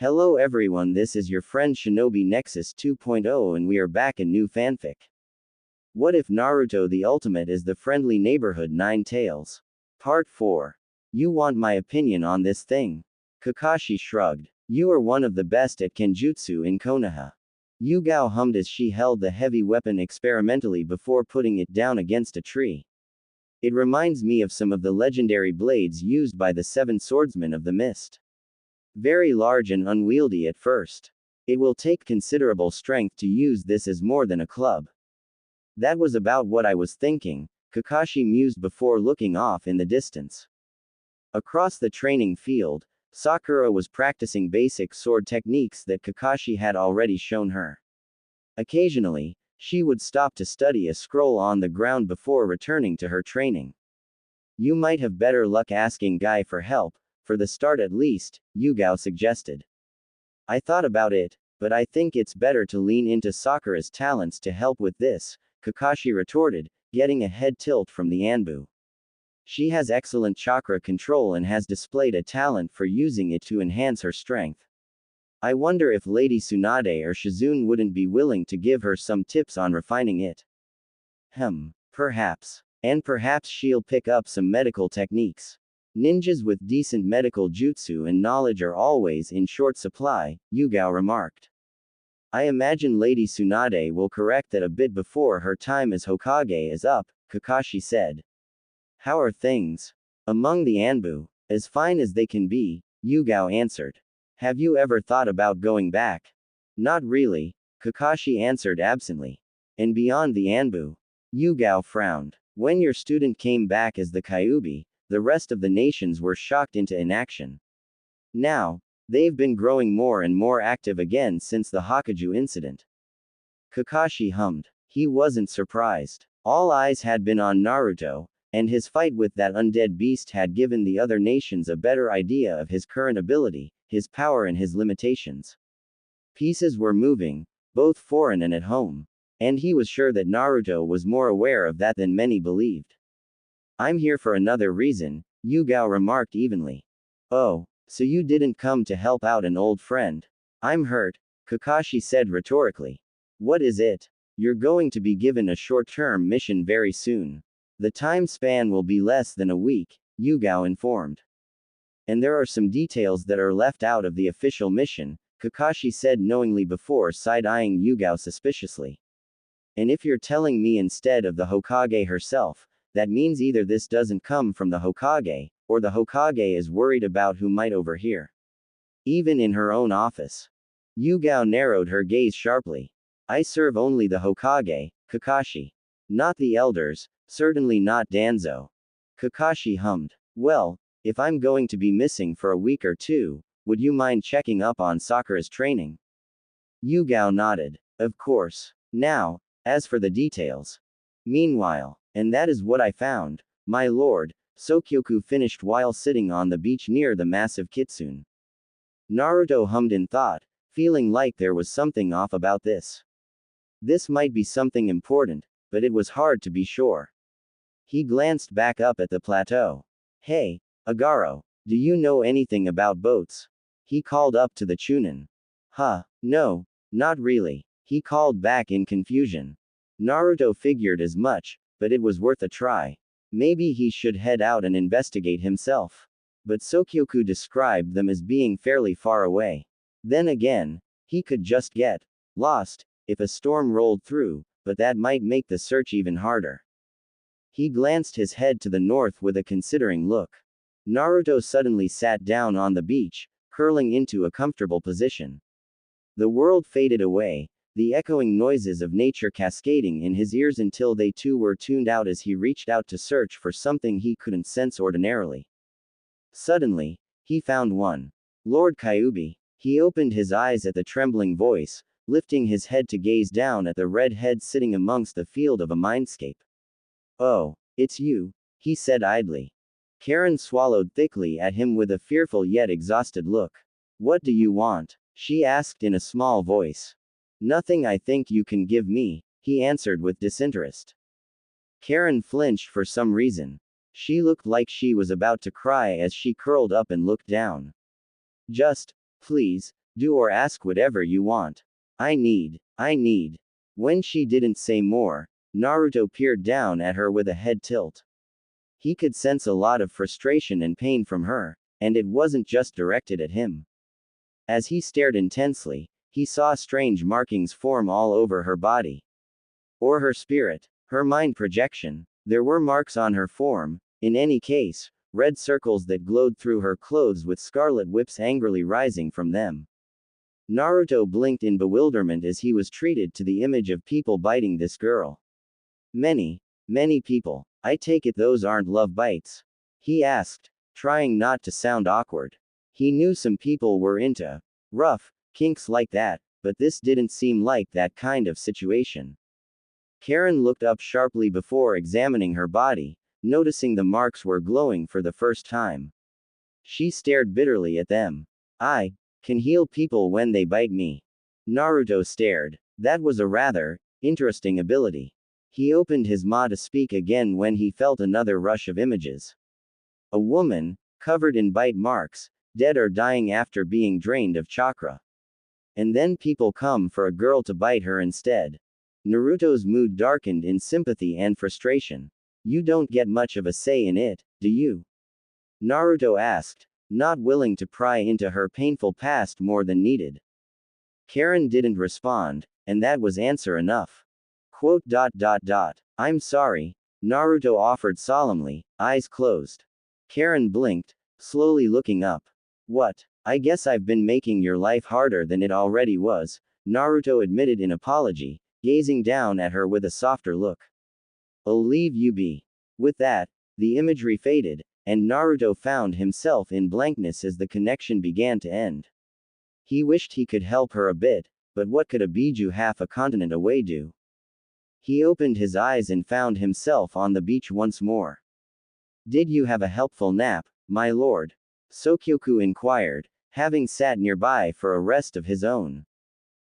Hello everyone, this is your friend Shinobi Nexus 2.0 and we are back in new fanfic. What if Naruto the Ultimate is the friendly neighborhood Nine Tails? Part 4. You want my opinion on this thing? Kakashi shrugged. You are one of the best at kenjutsu in Konoha. Yugao hummed as she held the heavy weapon experimentally before putting it down against a tree. It reminds me of some of the legendary blades used by the Seven Swordsmen of the Mist. Very large and unwieldy at first. It will take considerable strength to use this as more than a club. That was about what I was thinking, Kakashi mused before looking off in the distance. Across the training field, Sakura was practicing basic sword techniques that Kakashi had already shown her. Occasionally, she would stop to study a scroll on the ground before returning to her training. You might have better luck asking Guy for help, for the start at least, Yugao suggested. I thought about it, but I think it's better to lean into Sakura's talents to help with this, Kakashi retorted, getting a head tilt from the Anbu. She has excellent chakra control and has displayed a talent for using it to enhance her strength. I wonder if Lady Tsunade or Shizune wouldn't be willing to give her some tips on refining it. Perhaps. And perhaps she'll pick up some medical techniques. Ninjas with decent medical jutsu and knowledge are always in short supply, Yugao remarked. I imagine Lady Tsunade will correct that a bit before her time as Hokage is up, Kakashi said. How are things? Among the Anbu? As fine as they can be, Yugao answered. Have you ever thought about going back? Not really, Kakashi answered absently. And beyond the Anbu? Yugao frowned. When your student came back as the Kyuubi, the rest of the nations were shocked into inaction. Now, they've been growing more and more active again since the Hakuju incident. Kakashi hummed. He wasn't surprised. All eyes had been on Naruto, and his fight with that undead beast had given the other nations a better idea of his current ability, his power and his limitations. Pieces were moving, both foreign and at home. And he was sure that Naruto was more aware of that than many believed. I'm here for another reason, Yugao remarked evenly. Oh, so you didn't come to help out an old friend? I'm hurt, Kakashi said rhetorically. What is it? You're going to be given a short-term mission very soon. The time span will be less than a week, Yugao informed. And there are some details that are left out of the official mission, Kakashi said knowingly before side-eyeing Yugao suspiciously. And if you're telling me instead of the Hokage herself, that means either this doesn't come from the Hokage, or the Hokage is worried about who might overhear. Even in her own office. Yugao narrowed her gaze sharply. I serve only the Hokage, Kakashi. Not the elders, certainly not Danzo. Kakashi hummed. Well, if I'm going to be missing for a week or two, would you mind checking up on Sakura's training? Yugao nodded. Of course. Now, as for the details. Meanwhile, and that is what I found, my lord, Sokyoku finished while sitting on the beach near the massive kitsune. Naruto hummed in thought, feeling like there was something off about this. This might be something important, but it was hard to be sure. He glanced back up at the plateau. Hey, Agaro, do you know anything about boats? He called up to the Chunin. No, not really, he called back in confusion. Naruto figured as much, but it was worth a try. Maybe he should head out and investigate himself. But Sokyoku described them as being fairly far away. Then again, he could just get lost if a storm rolled through, but that might make the search even harder. He glanced his head to the north with a considering look. Naruto suddenly sat down on the beach, curling into a comfortable position. The world faded away, the echoing noises of nature cascading in his ears until they too were tuned out as he reached out to search for something he couldn't sense ordinarily. Suddenly, he found one. Lord Kyuubi. He opened his eyes at the trembling voice, lifting his head to gaze down at the red head sitting amongst the field of a mindscape. Oh, it's you, he said idly. Karen swallowed thickly at him with a fearful yet exhausted look. What do you want? She asked in a small voice. Nothing I think you can give me, he answered with disinterest. Karen flinched for some reason. She looked like she was about to cry as she curled up and looked down. Just, please, Do or ask whatever you want. I need. When she didn't say more, Naruto peered down at her with a head tilt. He could sense a lot of frustration and pain from her, and it wasn't just directed at him. As he stared intensely, he saw strange markings form all over her body. Or her spirit, her mind projection. There were marks on her form, in any case, red circles that glowed through her clothes with scarlet whips angrily rising from them. Naruto blinked in bewilderment as he was treated to the image of people biting this girl. Many people. I take it those aren't love bites? He asked, trying not to sound awkward. He knew some people were into rough kinks like that, but this didn't seem like that kind of situation. Karen looked up sharply before examining her body, noticing the marks were glowing for the first time. She stared bitterly at them. I can heal people when they bite me. Naruto stared. That was a rather interesting ability. He opened his mouth to speak again when he felt another rush of images. A woman, covered in bite marks, dead or dying after being drained of chakra. And then people come for a girl to bite her instead. Naruto's mood darkened in sympathy and frustration. You don't get much of a say in it, do you? Naruto asked, not willing to pry into her painful past more than needed. Karen didn't respond, and that was answer enough. I'm sorry, Naruto offered solemnly, eyes closed. Karen blinked, slowly looking up. What? I guess I've been making your life harder than it already was, Naruto admitted in apology, gazing down at her with a softer look. I'll leave you be. With that, the imagery faded, and Naruto found himself in blankness as the connection began to end. He wished he could help her a bit, but what could a Biju half a continent away do? He opened his eyes and found himself on the beach once more. Did you have a helpful nap, my lord? Sokyoku inquired, having sat nearby for a rest of his own.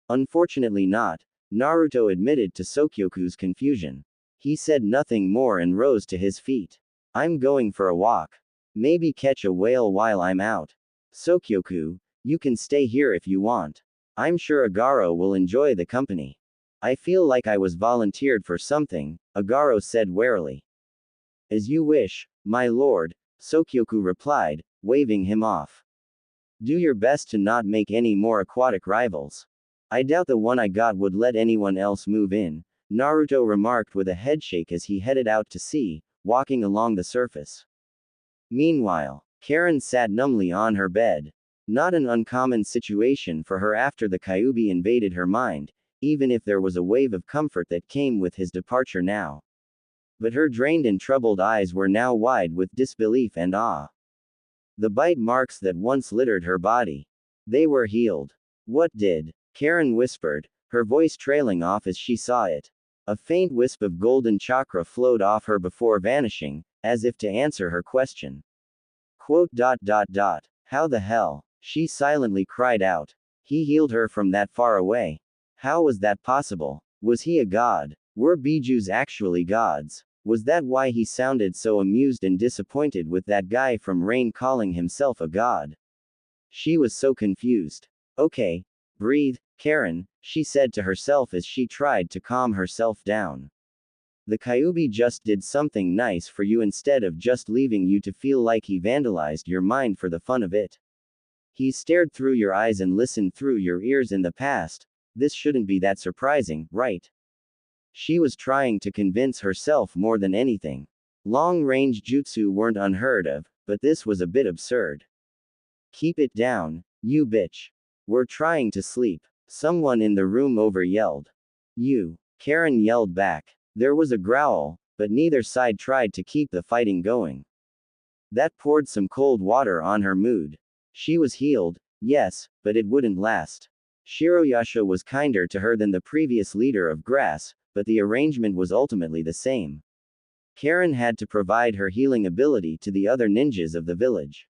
Unfortunately not, Naruto admitted to Sokyoku's confusion. He said nothing more and rose to his feet. I'm going for a walk. Maybe catch a whale while I'm out. Sokyoku, you can stay here if you want. I'm sure Agaro will enjoy the company. I feel like I was volunteered for something, Agaro said warily. As you wish, my lord, Sokyoku replied, waving him off. Do your best to not make any more aquatic rivals. I doubt the one I got would let anyone else move in, Naruto remarked with a headshake as he headed out to sea, walking along the surface. Meanwhile, Karen sat numbly on her bed. Not an uncommon situation for her after the Kyuubi invaded her mind, even if there was a wave of comfort that came with his departure now. But her drained and troubled eyes were now wide with disbelief and awe. The bite marks that once littered her body. They were healed. What did? Karen whispered, her voice trailing off as she saw it. A faint wisp of golden chakra flowed off her before vanishing, as if to answer her question. How the hell? She silently cried out. He healed her from that far away. How was that possible? Was he a god? Were Bijus actually gods? Was that why he sounded so amused and disappointed with that guy from Rain calling himself a god? She was so confused. Okay. Breathe, Karen, she said to herself as she tried to calm herself down. The Kyuubi just did something nice for you instead of just leaving you to feel like he vandalized your mind for the fun of it. He stared through your eyes and listened through your ears in the past. This shouldn't be that surprising, right? She was trying to convince herself more than anything. Long-range jutsu weren't unheard of, but this was a bit absurd. Keep it down, you bitch. We're trying to sleep. Someone in the room over yelled. You. Karen yelled back. There was a growl, but neither side tried to keep the fighting going. That poured some cold water on her mood. She was healed, yes, but it wouldn't last. Shiroyasha was kinder to her than the previous leader of Grass, but the arrangement was ultimately the same. Karen had to provide her healing ability to the other ninjas of the village.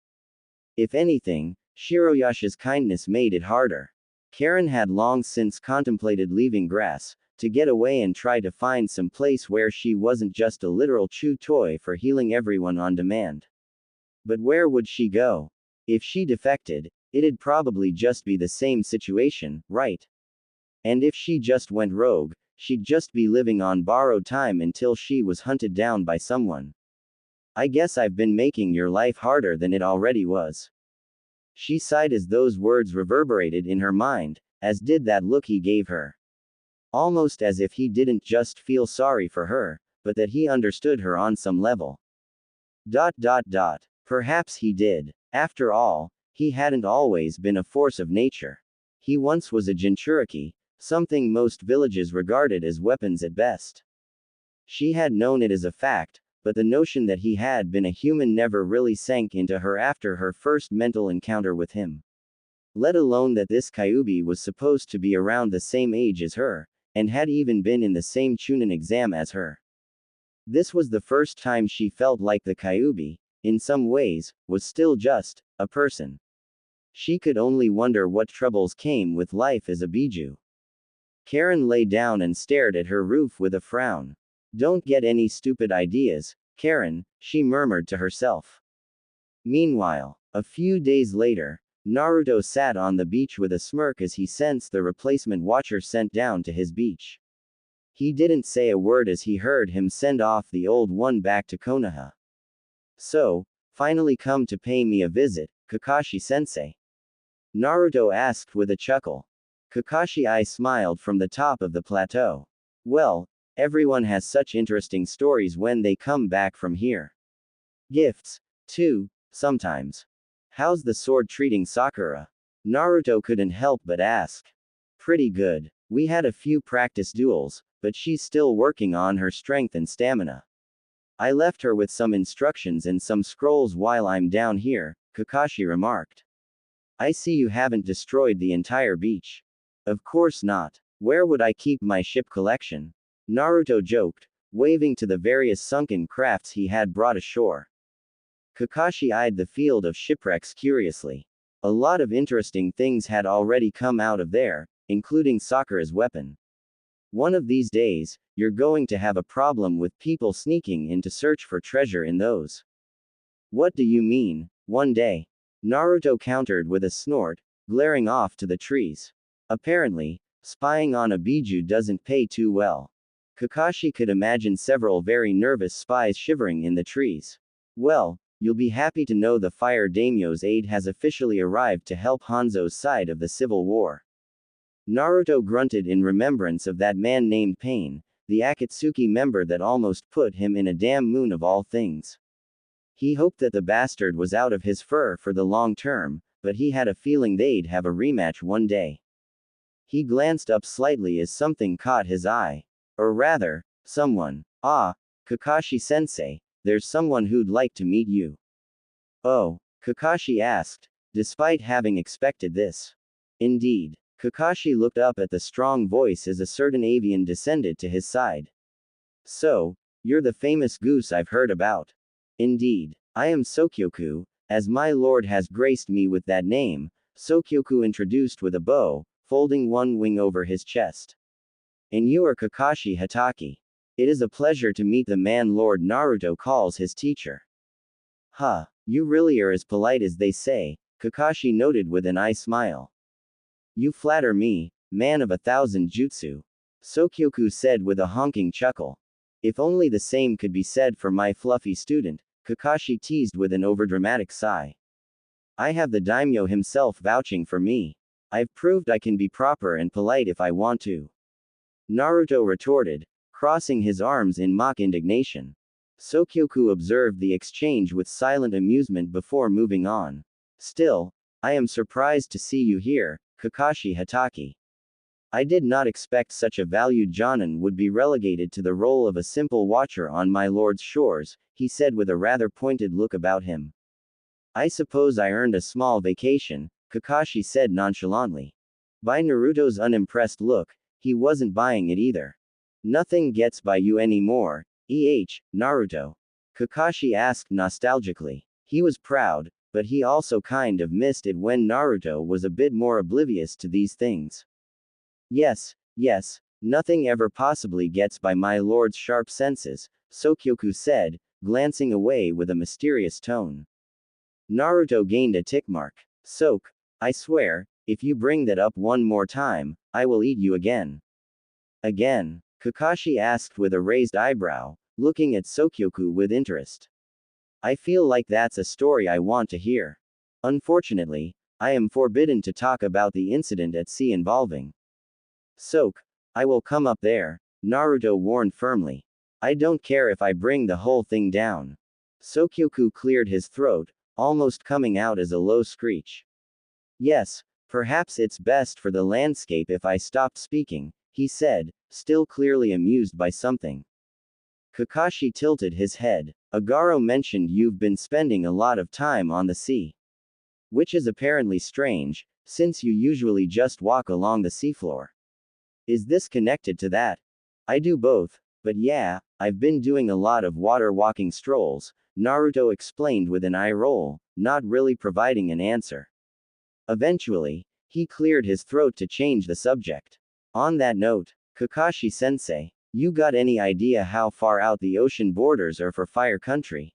If anything, Shiroyasha's kindness made it harder. Karen had long since contemplated leaving Grass, to get away and try to find some place where she wasn't just a literal chew toy for healing everyone on demand. But where would she go? If she defected, It'd probably just be the same situation, right? And if she just went rogue, she'd just be living on borrowed time until she was hunted down by someone. I guess I've been making your life harder than it already was. She sighed as those words reverberated in her mind, as did that look he gave her. Almost as if he didn't just feel sorry for her, but that he understood her on some level. Perhaps he did. After all, he hadn't always been a force of nature. He once was a jinchuriki, something most villages regarded as weapons at best. She had known it as a fact, but the notion that he had been a human never really sank into her after her first mental encounter with him. Let alone that this Kyuubi was supposed to be around the same age as her, and had even been in the same Chunin exam as her. This was the first time she felt like the Kyuubi, in some ways, was still just a person. She could only wonder what troubles came with life as a Biju. Karen lay down and stared at her roof with a frown. Don't get any stupid ideas, Karen, she murmured to herself. Meanwhile, a few days later, Naruto sat on the beach with a smirk as he sensed the replacement watcher sent down to his beach. He didn't say a word as he heard him send off the old one back to Konoha. So, finally come to pay me a visit, Kakashi-sensei? Naruto asked with a chuckle. Kakashi smiled from the top of the plateau. Well, everyone has such interesting stories when they come back from here. Gifts, too, sometimes. How's the sword treating Sakura? Naruto couldn't help but ask. Pretty good. We had a few practice duels, but she's still working on her strength and stamina. I left her with some instructions and some scrolls while I'm down here, Kakashi remarked. I see you haven't destroyed the entire beach. Of course not. Where would I keep my ship collection? Naruto joked, waving to the various sunken crafts he had brought ashore. Kakashi eyed the field of shipwrecks curiously. A lot of interesting things had already come out of there, including Sakura's weapon. One of these days, you're going to have a problem with people sneaking in to search for treasure in those. What do you mean, one day? Naruto countered with a snort, glaring off to the trees. Apparently, spying on a Biju doesn't pay too well. Kakashi could imagine several very nervous spies shivering in the trees. Well, you'll be happy to know the Fire Daimyo's aid has officially arrived to help Hanzo's side of the civil war. Naruto grunted in remembrance of that man named Pain, the Akatsuki member that almost put him in a damn moon of all things. He hoped that the bastard was out of his fur for the long term, but he had a feeling they'd have a rematch one day. He glanced up slightly as something caught his eye. Or rather, someone. Ah, Kakashi-sensei, there's someone who'd like to meet you. Oh, Kakashi asked, despite having expected this. Indeed. Kakashi looked up at the strong voice as a certain avian descended to his side. So, you're the famous goose I've heard about. Indeed. I am Sokyoku, as my lord has graced me with that name, Sokyoku introduced with a bow, folding one wing over his chest. And you are Kakashi Hatake. It is a pleasure to meet the man Lord Naruto calls his teacher. Huh, you really are as polite as they say, Kakashi noted with an eye smile. You flatter me, man of 1,000 jutsu. Sokyoku said with a honking chuckle. If only the same could be said for my fluffy student, Kakashi teased with an overdramatic sigh. I have the daimyo himself vouching for me. I've proved I can be proper and polite if I want to. Naruto retorted, crossing his arms in mock indignation. Sokyoku observed the exchange with silent amusement before moving on. Still, I am surprised to see you here, Kakashi Hatake. I did not expect such a valued jonin would be relegated to the role of a simple watcher on my lord's shores, he said with a rather pointed look about him. I suppose I earned a small vacation, Kakashi said nonchalantly. By Naruto's unimpressed look, he wasn't buying it either. Nothing gets by you anymore, Naruto? Kakashi asked nostalgically. He was proud, but he also kind of missed it when Naruto was a bit more oblivious to these things. Yes, nothing ever possibly gets by my lord's sharp senses, Sokyoku said, glancing away with a mysterious tone. Naruto gained a tick mark. Sok, I swear, if you bring that up one more time, I will eat you again. Again? Kakashi asked with a raised eyebrow, looking at Sokyoku with interest. I feel like that's a story I want to hear. Unfortunately, I am forbidden to talk about the incident at sea involving Sok. I will come up there, Naruto warned firmly. I don't care if I bring the whole thing down. Sokyoku cleared his throat, almost coming out as a low screech. Yes, perhaps it's best for the landscape if I stopped speaking, he said, still clearly amused by something. Kakashi tilted his head. Agaro mentioned you've been spending a lot of time on the sea. Which is apparently strange, since you usually just walk along the seafloor. Is this connected to that? I do both, but yeah, I've been doing a lot of water walking strolls, Naruto explained with an eye roll, not really providing an answer. Eventually, he cleared his throat to change the subject. On that note, Kakashi-sensei, you got any idea how far out the ocean borders are for Fire Country?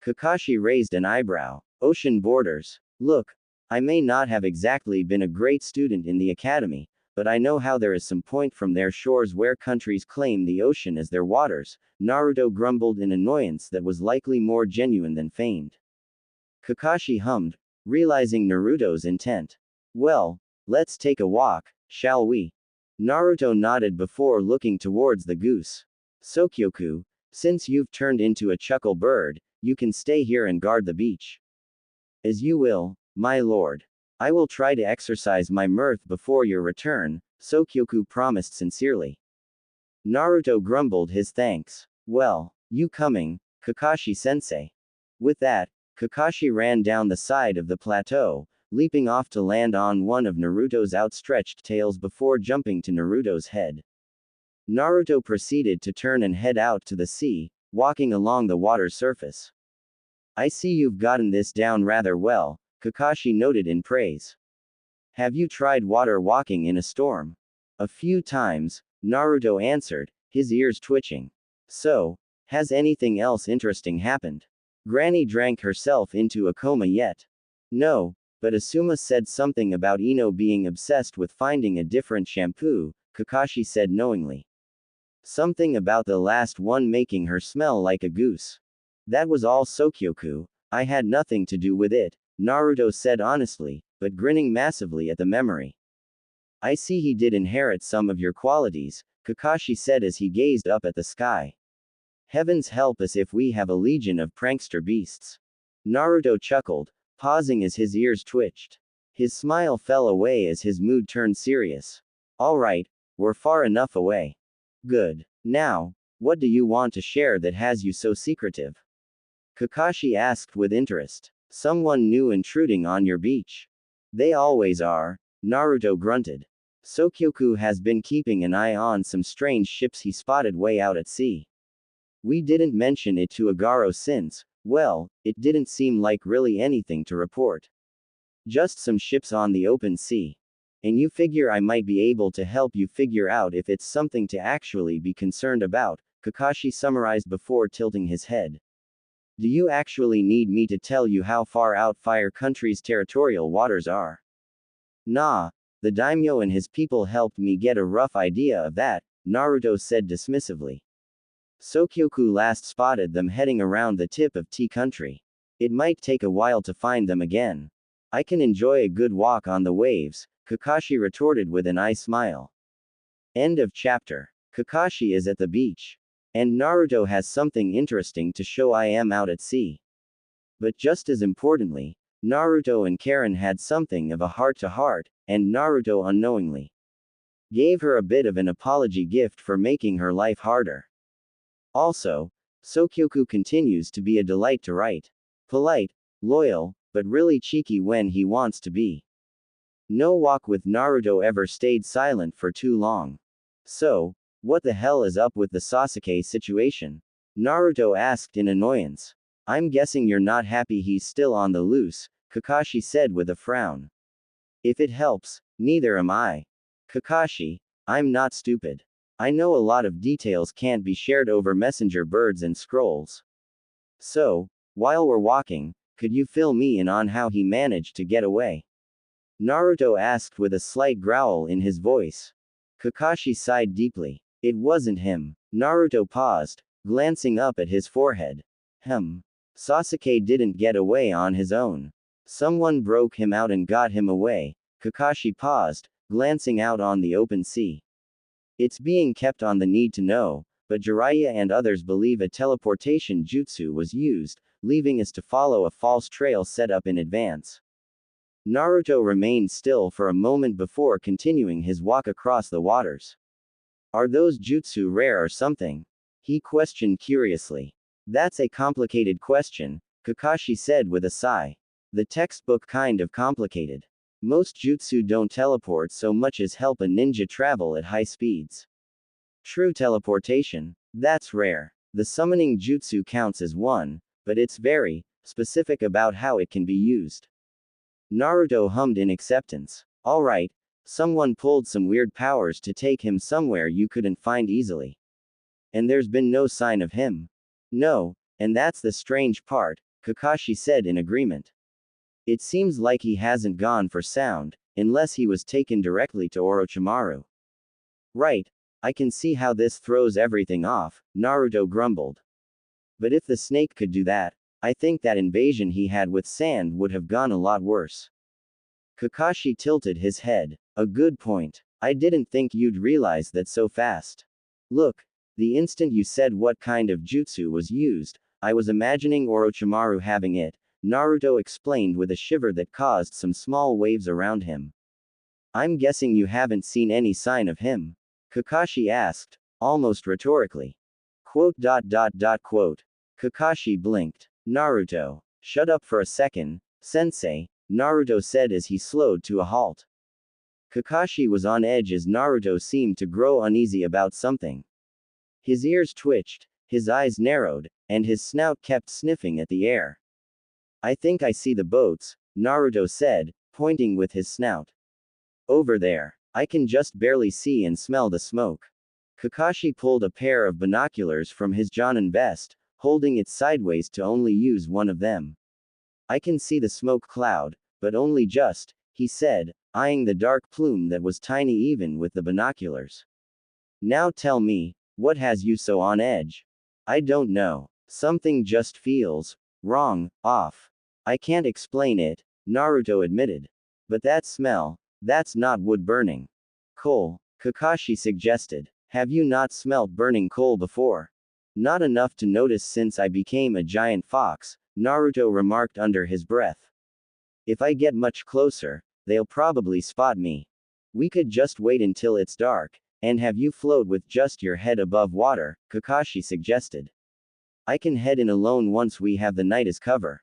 Kakashi raised an eyebrow. Ocean borders. Look, I may not have exactly been a great student in the academy, but I know how there is some point from their shores where countries claim the ocean as their waters, Naruto grumbled in annoyance that was likely more genuine than feigned. Kakashi hummed, realizing Naruto's intent. Well, let's take a walk, shall we? Naruto nodded before looking towards the goose. Sokyoku, since you've turned into a chuckle bird, you can stay here and guard the beach. As you will, my lord. I will try to exercise my mirth before your return, Sokyoku promised sincerely. Naruto grumbled his thanks. Well, you coming, Kakashi-sensei? With that, Kakashi ran down the side of the plateau, leaping off to land on one of Naruto's outstretched tails before jumping to Naruto's head. Naruto proceeded to turn and head out to the sea, walking along the water's surface. I see you've gotten this down rather well, Kakashi noted in praise. Have you tried water walking in a storm? A few times, Naruto answered, his ears twitching. So, has anything else interesting happened? Granny drank herself into a coma yet? No, but Asuma said something about Ino being obsessed with finding a different shampoo, Kakashi said knowingly. Something about the last one making her smell like a goose. That was all Sokyoku, I had nothing to do with it, Naruto said honestly, but grinning massively at the memory. I see he did inherit some of your qualities, Kakashi said as he gazed up at the sky. Heavens help us if we have a legion of prankster beasts. Naruto chuckled, pausing as his ears twitched. His smile fell away as his mood turned serious. Alright, we're far enough away. Good. Now, what do you want to share that has you so secretive? Kakashi asked with interest. Someone new intruding on your beach. They always are, Naruto grunted. Sokyoku has been keeping an eye on some strange ships he spotted way out at sea. We didn't mention it to Agaro since, well, it didn't seem like really anything to report. Just some ships on the open sea. And you figure I might be able to help you figure out if it's something to actually be concerned about, Kakashi summarized before tilting his head. Do you actually need me to tell you how far out Fire Country's territorial waters are? Nah, the daimyo and his people helped me get a rough idea of that, Naruto said dismissively. Sokyoku last spotted them heading around the tip of T Country. It might take a while to find them again. I can enjoy a good walk on the waves, Kakashi retorted with an eye smile. End of chapter. Kakashi is at the beach. And Naruto has something interesting to show I am out at sea. But just as importantly, Naruto and Karen had something of a heart-to-heart, and Naruto unknowingly gave her a bit of an apology gift for making her life harder. Also, Sokyoku continues to be a delight to write. Polite, loyal, but really cheeky when he wants to be. No walk with Naruto ever stayed silent for too long. So, what the hell is up with the Sasuke situation? Naruto asked in annoyance. I'm guessing you're not happy he's still on the loose, Kakashi said with a frown. If it helps, neither am I. Kakashi, I'm not stupid. I know a lot of details can't be shared over messenger birds and scrolls. So, while we're walking, could you fill me in on how he managed to get away? Naruto asked with a slight growl in his voice. Kakashi sighed deeply. It wasn't him. Naruto paused, glancing up at his forehead. Sasuke didn't get away on his own. Someone broke him out and got him away. Kakashi paused, glancing out on the open sea. It's being kept on the need to know, but Jiraiya and others believe a teleportation jutsu was used, leaving us to follow a false trail set up in advance. Naruto remained still for a moment before continuing his walk across the waters. Are those jutsu rare or something? He questioned curiously. That's a complicated question, Kakashi said with a sigh. The textbook kind of complicated. Most jutsu don't teleport so much as help a ninja travel at high speeds. True teleportation, that's rare. The summoning jutsu counts as one, but it's very specific about how it can be used. Naruto hummed in acceptance. Alright, someone pulled some weird powers to take him somewhere you couldn't find easily. And there's been no sign of him. No, and that's the strange part, Kakashi said in agreement. It seems like he hasn't gone for sound, unless he was taken directly to Orochimaru. Right, I can see how this throws everything off, Naruto grumbled. But if the snake could do that, I think that invasion he had with sand would have gone a lot worse. Kakashi tilted his head. A good point. I didn't think you'd realize that so fast. Look, the instant you said what kind of jutsu was used, I was imagining Orochimaru having it, Naruto explained with a shiver that caused some small waves around him. I'm guessing you haven't seen any sign of him? Kakashi asked, almost rhetorically. Quote. Kakashi blinked. Naruto. Shut up for a second, sensei, Naruto said as he slowed to a halt. Kakashi was on edge as Naruto seemed to grow uneasy about something. His ears twitched, his eyes narrowed, and his snout kept sniffing at the air. I think I see the boats, Naruto said, pointing with his snout. Over there. I can just barely see and smell the smoke. Kakashi pulled a pair of binoculars from his Jonin vest, holding it sideways to only use one of them. I can see the smoke cloud, but only just, he said, eyeing the dark plume that was tiny even with the binoculars. Now tell me, what has you so on edge? I don't know. Something just feels wrong, off. I can't explain it, Naruto admitted. But that smell, that's not wood burning. Coal, Kakashi suggested. Have you not smelt burning coal before? Not enough to notice since I became a giant fox, Naruto remarked under his breath. If I get much closer, they'll probably spot me. We could just wait until it's dark, and have you float with just your head above water, Kakashi suggested. I can head in alone once we have the night as cover.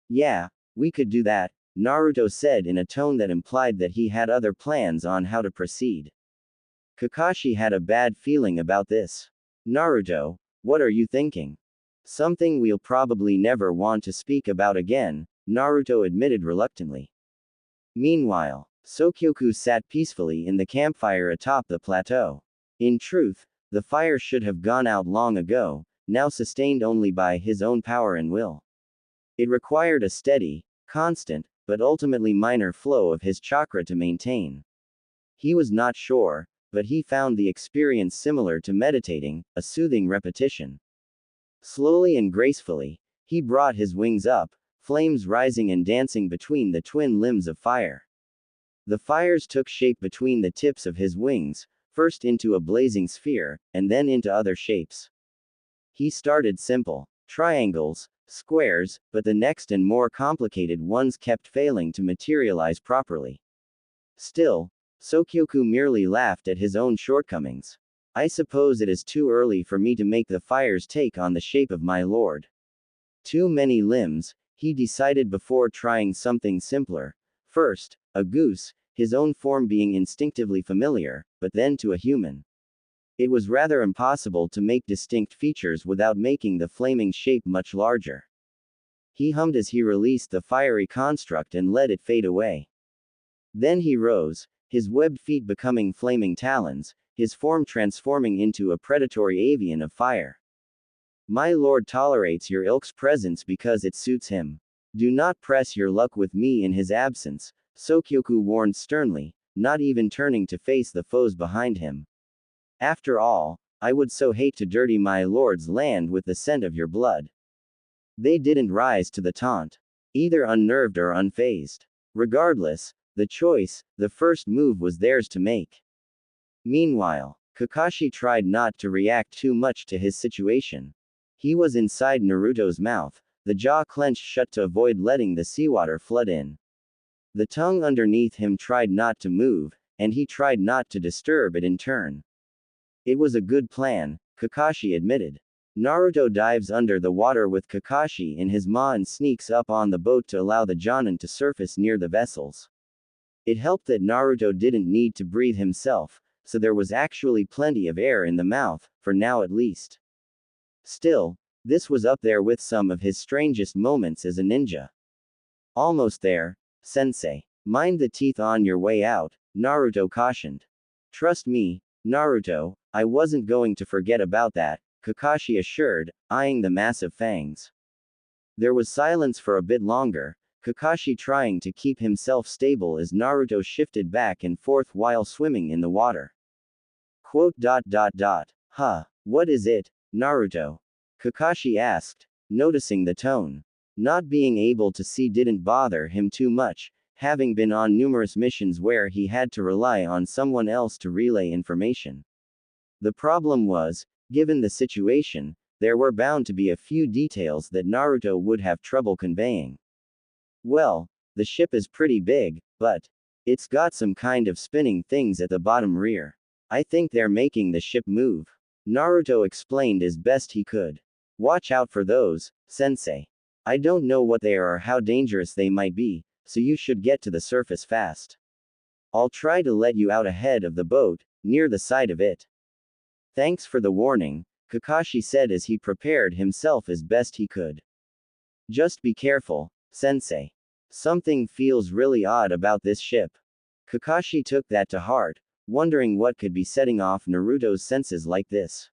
Yeah, we could do that, Naruto said in a tone that implied that he had other plans on how to proceed. Kakashi had a bad feeling about this. Naruto, what are you thinking? Something we'll probably never want to speak about again, Naruto admitted reluctantly. Meanwhile, Sokyoku sat peacefully in the campfire atop the plateau. In truth, the fire should have gone out long ago, now sustained only by his own power and will. It required a steady, constant, but ultimately minor flow of his chakra to maintain. He was not sure, but he found the experience similar to meditating, a soothing repetition. Slowly and gracefully, he brought his wings up, flames rising and dancing between the twin limbs of fire. The fires took shape between the tips of his wings, first into a blazing sphere, and then into other shapes. He started simple, triangles, squares, but the next and more complicated ones kept failing to materialize properly. Still, Sokyoku merely laughed at his own shortcomings. I suppose it is too early for me to make the fires take on the shape of my lord. Too many limbs, he decided before trying something simpler. First, a goose, his own form being instinctively familiar, but then to a human. It was rather impossible to make distinct features without making the flaming shape much larger. He hummed as he released the fiery construct and let it fade away. Then he rose, his webbed feet becoming flaming talons, his form transforming into a predatory avian of fire. My lord tolerates your ilk's presence because it suits him. Do not press your luck with me in his absence, Sokyoku warned sternly, not even turning to face the foes behind him. After all, I would so hate to dirty my lord's land with the scent of your blood. They didn't rise to the taunt. Either unnerved or unfazed. Regardless, the first move was theirs to make. Meanwhile, Kakashi tried not to react too much to his situation. He was inside Naruto's mouth, the jaw clenched shut to avoid letting the seawater flood in. The tongue underneath him tried not to move, and he tried not to disturb it in turn. It was a good plan, Kakashi admitted. Naruto dives under the water with Kakashi in his maw and sneaks up on the boat to allow the Jonin to surface near the vessels. It helped that Naruto didn't need to breathe himself, so there was actually plenty of air in the mouth, for now at least. Still, this was up there with some of his strangest moments as a ninja. Almost there, sensei. Mind the teeth on your way out, Naruto cautioned. Trust me, Naruto, I wasn't going to forget about that, Kakashi assured, eyeing the massive fangs. There was silence for a bit longer, Kakashi trying to keep himself stable as Naruto shifted back and forth while swimming in the water. Huh, what is it, Naruto? Kakashi asked, noticing the tone. Not being able to see didn't bother him too much, having been on numerous missions where he had to rely on someone else to relay information. The problem was, given the situation, there were bound to be a few details that Naruto would have trouble conveying. Well, the ship is pretty big, but it's got some kind of spinning things at the bottom rear. I think they're making the ship move. Naruto explained as best he could. Watch out for those, sensei. I don't know what they are or how dangerous they might be, so you should get to the surface fast. I'll try to let you out ahead of the boat, near the side of it. Thanks for the warning, Kakashi said as he prepared himself as best he could. Just be careful, sensei. Something feels really odd about this ship. Kakashi took that to heart, wondering what could be setting off Naruto's senses like this.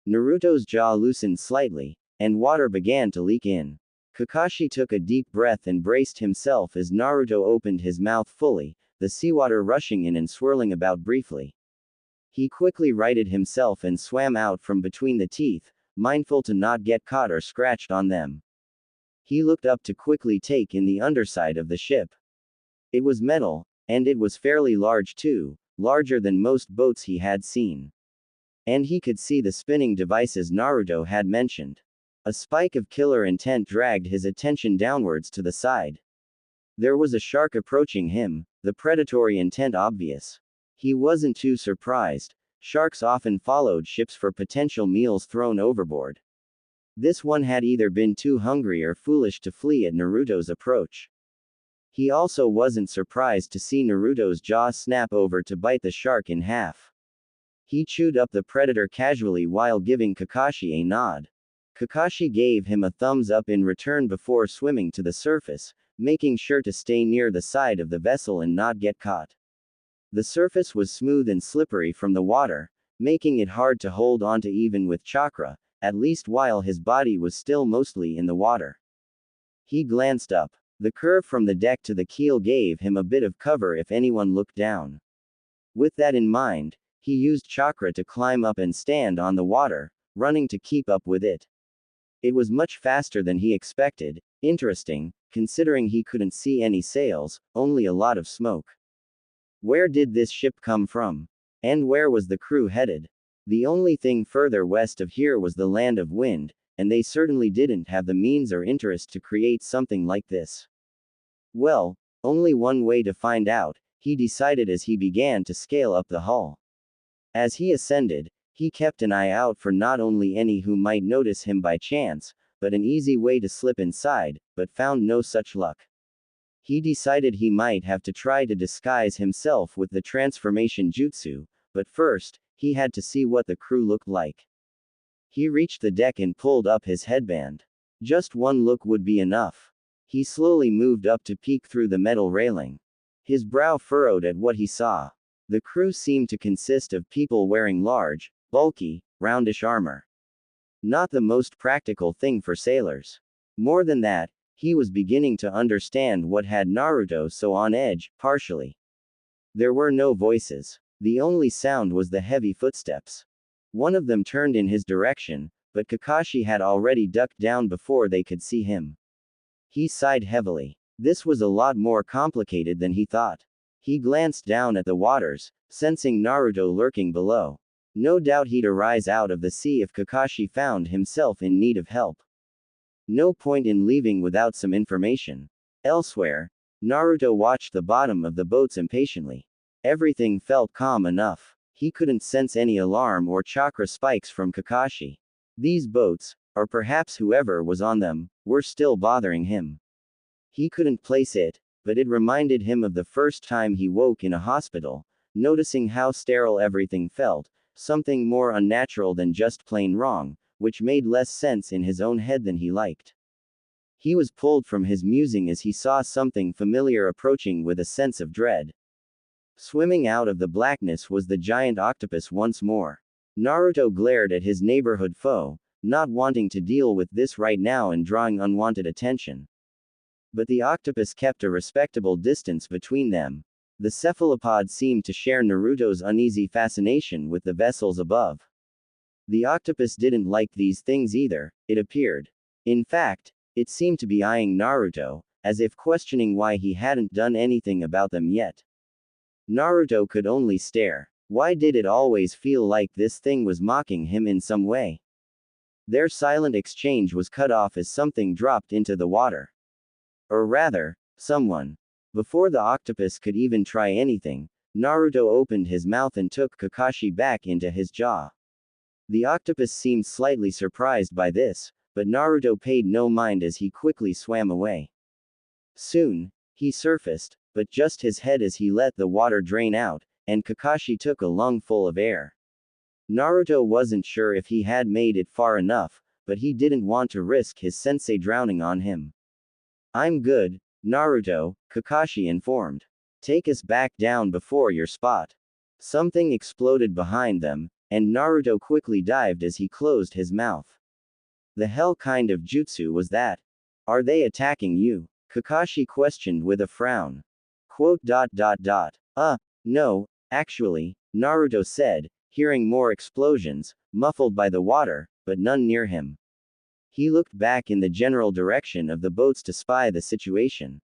Naruto's jaw loosened slightly, and water began to leak in. Kakashi took a deep breath and braced himself as Naruto opened his mouth fully, the seawater rushing in and swirling about briefly. He quickly righted himself and swam out from between the teeth, mindful to not get caught or scratched on them. He looked up to quickly take in the underside of the ship. It was metal, and it was fairly large too, larger than most boats he had seen. And he could see the spinning devices Naruto had mentioned. A spike of killer intent dragged his attention downwards to the side. There was a shark approaching him, the predatory intent obvious. He wasn't too surprised. Sharks often followed ships for potential meals thrown overboard. This one had either been too hungry or foolish to flee at Naruto's approach. He also wasn't surprised to see Naruto's jaw snap over to bite the shark in half. He chewed up the predator casually while giving Kakashi a nod. Kakashi gave him a thumbs up in return before swimming to the surface, making sure to stay near the side of the vessel and not get caught. The surface was smooth and slippery from the water, making it hard to hold onto even with chakra, at least while his body was still mostly in the water. He glanced up. The curve from the deck to the keel gave him a bit of cover if anyone looked down. With that in mind, he used chakra to climb up and stand on the water, running to keep up with it. It was much faster than he expected, interesting, considering he couldn't see any sails, only a lot of smoke. Where did this ship come from? And where was the crew headed? The only thing further west of here was the land of wind, and they certainly didn't have the means or interest to create something like this. Well, only one way to find out, he decided as he began to scale up the hull. As he ascended, he kept an eye out for not only any who might notice him by chance, but an easy way to slip inside, but found no such luck. He decided he might have to try to disguise himself with the transformation jutsu, but first, he had to see what the crew looked like. He reached the deck and pulled up his headband. Just one look would be enough. He slowly moved up to peek through the metal railing. His brow furrowed at what he saw. The crew seemed to consist of people wearing large, bulky, roundish armor. Not the most practical thing for sailors. More than that, He was beginning to understand what had Naruto so on edge, partially. There were no voices. The only sound was the heavy footsteps. One of them turned in his direction, but Kakashi had already ducked down before they could see him. He sighed heavily. This was a lot more complicated than he thought. He glanced down at the waters, sensing Naruto lurking below. No doubt he'd arise out of the sea if Kakashi found himself in need of help. No point in leaving without some information. Elsewhere, Naruto watched the bottom of the boats impatiently. Everything felt calm enough. He couldn't sense any alarm or chakra spikes from Kakashi. These boats, or perhaps whoever was on them, were still bothering him. He couldn't place it, but it reminded him of the first time he woke in a hospital, noticing how sterile everything felt, something more unnatural than just plain wrong, which made less sense in his own head than he liked. He was pulled from his musing as he saw something familiar approaching with a sense of dread. Swimming out of the blackness was the giant octopus once more. Naruto glared at his neighborhood foe, not wanting to deal with this right now and drawing unwanted attention. But the octopus kept a respectable distance between them. The cephalopod seemed to share Naruto's uneasy fascination with the vessels above. The octopus didn't like these things either, it appeared. In fact, it seemed to be eyeing Naruto, as if questioning why he hadn't done anything about them yet. Naruto could only stare. Why did it always feel like this thing was mocking him in some way? Their silent exchange was cut off as something dropped into the water. Or rather, someone. Before the octopus could even try anything, Naruto opened his mouth and took Kakashi back into his jaw. The octopus seemed slightly surprised by this, but Naruto paid no mind as he quickly swam away. Soon, he surfaced, but just his head as he let the water drain out, and Kakashi took a lungful of air. Naruto wasn't sure if he had made it far enough, but he didn't want to risk his sensei drowning on him. I'm good, Naruto, Kakashi informed. Take us back down before your spot. Something exploded behind them, and Naruto quickly dived as he closed his mouth. The hell kind of jutsu was that? Are they attacking you? Kakashi questioned with a frown. No, actually, Naruto said, hearing more explosions, muffled by the water, but none near him. He looked back in the general direction of the boats to spy the situation.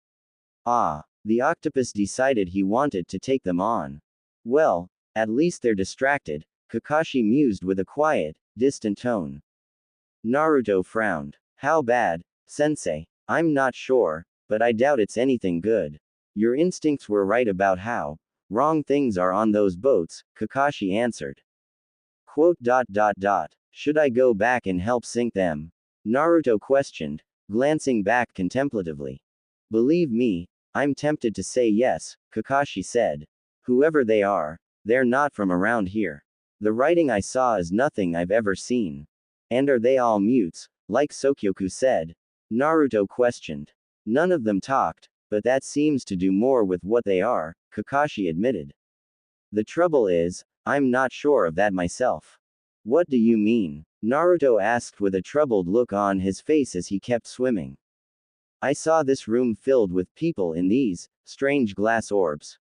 Ah, the octopus decided he wanted to take them on. Well, at least they're distracted, Kakashi mused with a quiet, distant tone. Naruto frowned. How bad, sensei? I'm not sure, but I doubt it's anything good. Your instincts were right about how wrong things are on those boats, Kakashi answered. Should I go back and help sink them? Naruto questioned, glancing back contemplatively. Believe me, I'm tempted to say yes, Kakashi said. Whoever they are, they're not from around here. The writing I saw is nothing I've ever seen. And are they all mutes, like Sokyoku said? Naruto questioned. None of them talked, but that seems to do more with what they are, Kakashi admitted. The trouble is, I'm not sure of that myself. What do you mean? Naruto asked with a troubled look on his face as he kept swimming. I saw this room filled with people in these strange glass orbs.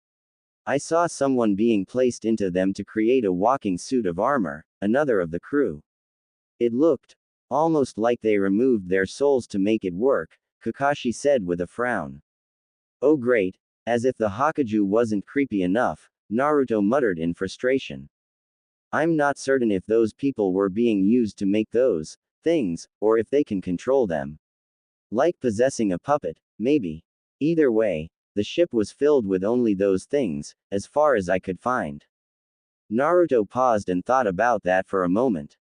I saw someone being placed into them to create a walking suit of armor, another of the crew. It looked almost like they removed their souls to make it work, Kakashi said with a frown. Oh great, as if the Hokage wasn't creepy enough, Naruto muttered in frustration. I'm not certain if those people were being used to make those things, or if they can control them. Like possessing a puppet, maybe. Either way, the ship was filled with only those things, as far as I could find. Naruto paused and thought about that for a moment.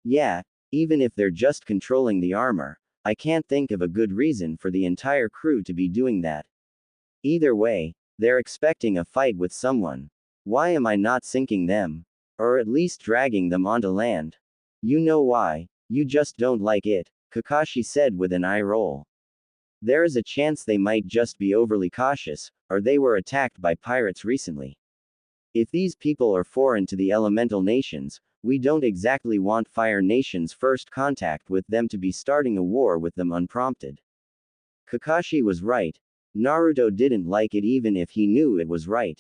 Yeah, even if they're just controlling the armor, I can't think of a good reason for the entire crew to be doing that. Either way, they're expecting a fight with someone. Why am I not sinking them? Or at least dragging them onto land? You know why, you just don't like it, Kakashi said with an eye roll. There is a chance they might just be overly cautious, or they were attacked by pirates recently. If these people are foreign to the elemental nations, We don't exactly want Fire Nation's first contact with them to be starting a war with them unprompted. Kakashi was right. Naruto didn't like it even if he knew it was right.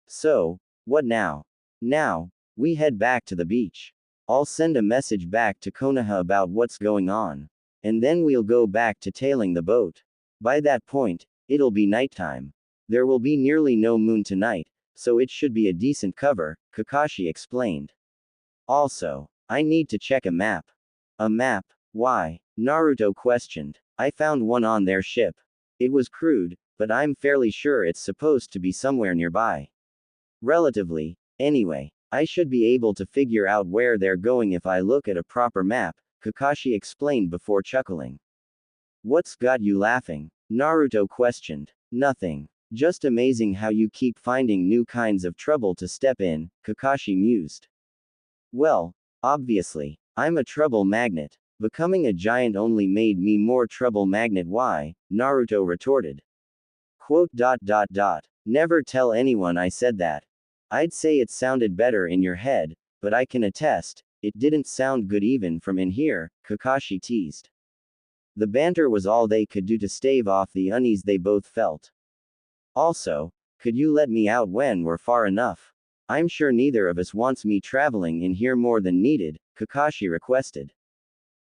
So, what now? Now, we head back to the beach. I'll send a message back to Konoha about what's going on. And then we'll go back to tailing the boat. By that point, it'll be nighttime. There will be nearly no moon tonight, so it should be a decent cover, Kakashi explained. Also, I need to check a map. A map? Why? Naruto questioned. I found one on their ship. It was crude, but I'm fairly sure it's supposed to be somewhere nearby. Relatively, anyway. I should be able to figure out where they're going if I look at a proper map, Kakashi explained before chuckling. What's got you laughing? Naruto questioned. Nothing. Just amazing how you keep finding new kinds of trouble to step in, Kakashi mused. Well, obviously, I'm a trouble magnet. Becoming a giant only made me more trouble magnet. Why? Naruto retorted. Quote. Never tell anyone I said that. I'd say it sounded better in your head, but I can attest, it didn't sound good even from in here, Kakashi teased. The banter was all they could do to stave off the unease they both felt. Also, could you let me out when we're far enough? I'm sure neither of us wants me traveling in here more than needed, Kakashi requested.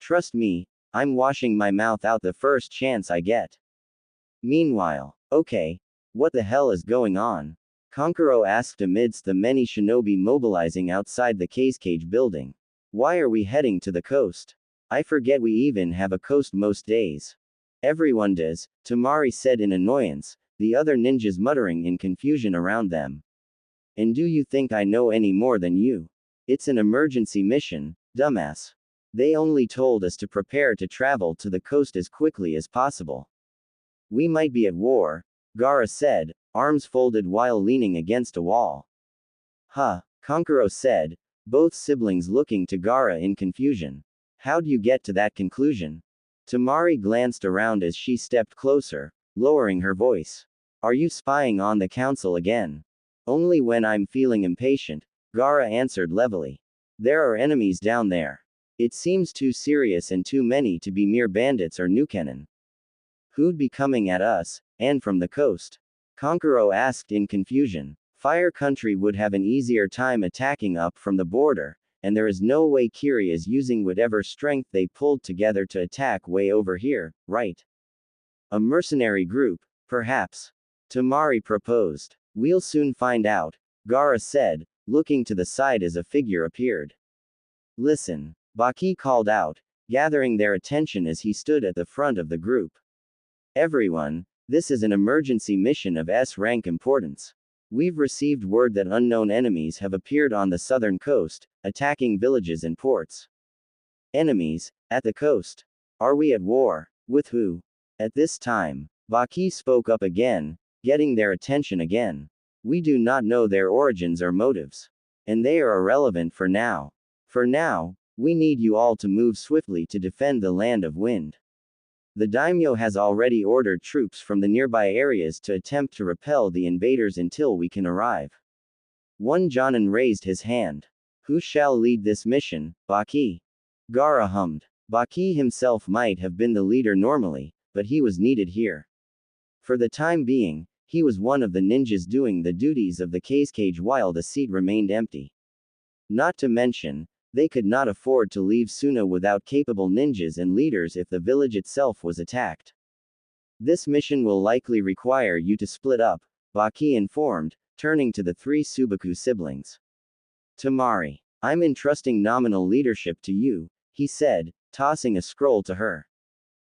Trust me, I'm washing my mouth out the first chance I get. Meanwhile, okay, what the hell is going on? Kankuro asked amidst the many shinobi mobilizing outside the Cage building. Why are we heading to the coast? I forget we even have a coast most days. Everyone does, Tamari said in annoyance, the other ninjas muttering in confusion around them. And do you think I know any more than you? It's an emergency mission, dumbass. They only told us to prepare to travel to the coast as quickly as possible. We might be at war, Gaara said, arms folded while leaning against a wall. Huh, Kankuro said, both siblings looking to Gaara in confusion. How'd you get to that conclusion? Tamari glanced around as she stepped closer, lowering her voice. Are you spying on the council again? Only when I'm feeling impatient, Gaara answered levelly. There are enemies down there. It seems too serious and too many to be mere bandits or Nukenin. Who'd be coming at us, and from the coast? Kankuro asked in confusion. Fire Country would have an easier time attacking up from the border, and there is no way Kiri is using whatever strength they pulled together to attack way over here, right? A mercenary group, perhaps. Tamari proposed. We'll soon find out, Gaara said, looking to the side as a figure appeared. Listen, Baki called out, gathering their attention as he stood at the front of the group. Everyone, this is an emergency mission of S-rank importance. We've received word that unknown enemies have appeared on the southern coast, attacking villages and ports. Enemies, at the coast. Are we at war? With who? At this time, Baki spoke up again, getting their attention again. We do not know their origins or motives. And they are irrelevant for now. For now, we need you all to move swiftly to defend the land of wind. The daimyo has already ordered troops from the nearby areas to attempt to repel the invaders until we can arrive. One Jonin raised his hand. Who shall lead this mission, Baki? Gaara hummed. Baki himself might have been the leader normally, but he was needed here. For the time being, he was one of the ninjas doing the duties of the cage while the seat remained empty. Not to mention, they could not afford to leave Suna without capable ninjas and leaders if the village itself was attacked. This mission will likely require you to split up, Baki informed, turning to the three Subaku siblings. Tamari, I'm entrusting nominal leadership to you, he said, tossing a scroll to her.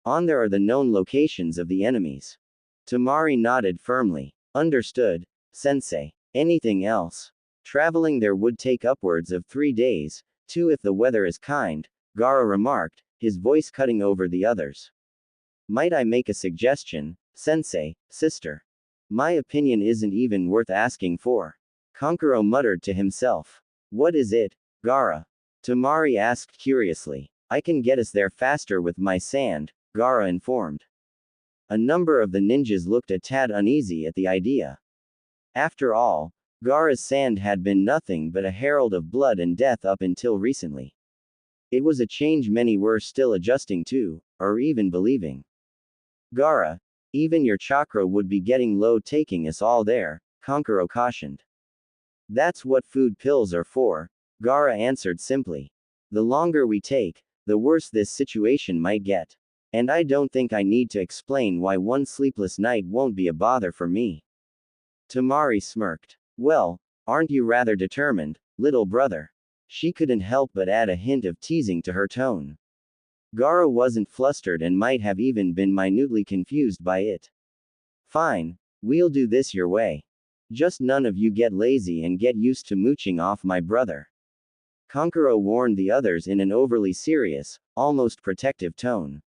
On there are the known locations of the enemies. Tamari nodded firmly. Understood, sensei. Anything else? Traveling there would take upwards of 3 days, 2 if the weather is kind, Gaara remarked, his voice cutting over the others. Might I make a suggestion, sensei, sister? My opinion isn't even worth asking for. Kankuro muttered to himself. What is it, Gaara? Tamari asked curiously. I can get us there faster with my sand, Gaara informed. A number of the ninjas looked a tad uneasy at the idea. After all, Gaara's sand had been nothing but a herald of blood and death up until recently. It was a change many were still adjusting to, or even believing. Gaara, even your chakra would be getting low taking us all there, Kankuro cautioned. That's what food pills are for, Gaara answered simply. The longer we take, the worse this situation might get. And I don't think I need to explain why one sleepless night won't be a bother for me. Tamari smirked. Well, aren't you rather determined, little brother? She couldn't help but add a hint of teasing to her tone. Gaara wasn't flustered and might have even been minutely confused by it. Fine, we'll do this your way. Just none of you get lazy and get used to mooching off my brother. Kankuro warned the others in an overly serious, almost protective tone.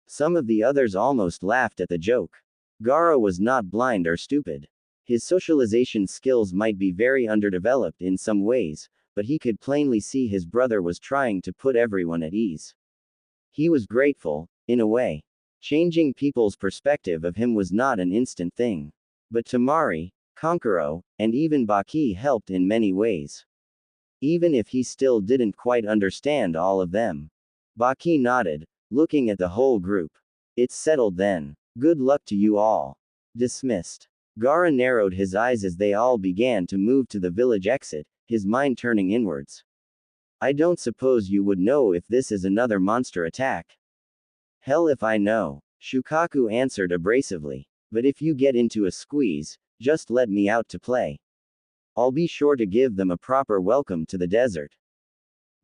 Some of the others almost laughed at the joke. Gaara was not blind or stupid. His socialization skills might be very underdeveloped in some ways, but he could plainly see his brother was trying to put everyone at ease. He was grateful, in a way. Changing people's perspective of him was not an instant thing. But Tamari, Kankuro, and even Baki helped in many ways. Even if he still didn't quite understand all of them. Baki nodded, looking at the whole group. It's settled then. Good luck to you all. Dismissed. Gaara narrowed his eyes as they all began to move to the village exit, his mind turning inwards. I don't suppose you would know if this is another monster attack. Hell if I know, Shukaku answered abrasively. But if you get into a squeeze, just let me out to play. I'll be sure to give them a proper welcome to the desert.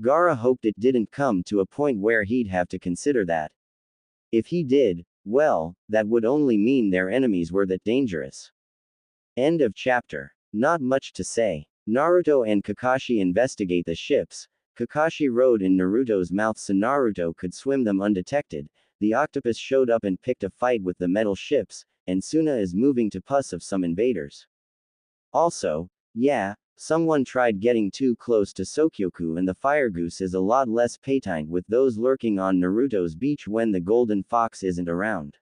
Gaara hoped it didn't come to a point where he'd have to consider that. If he did, well, that would only mean their enemies were that dangerous. End of chapter. Not much to say. Naruto and Kakashi investigate the ships. Kakashi rode in Naruto's mouth so Naruto could swim them undetected. The octopus showed up and picked a fight with the metal ships, and Suna is moving to puss of some invaders. Also, yeah, someone tried getting too close to Sokyoku and the fire goose is a lot less patent with those lurking on Naruto's beach when the golden fox isn't around.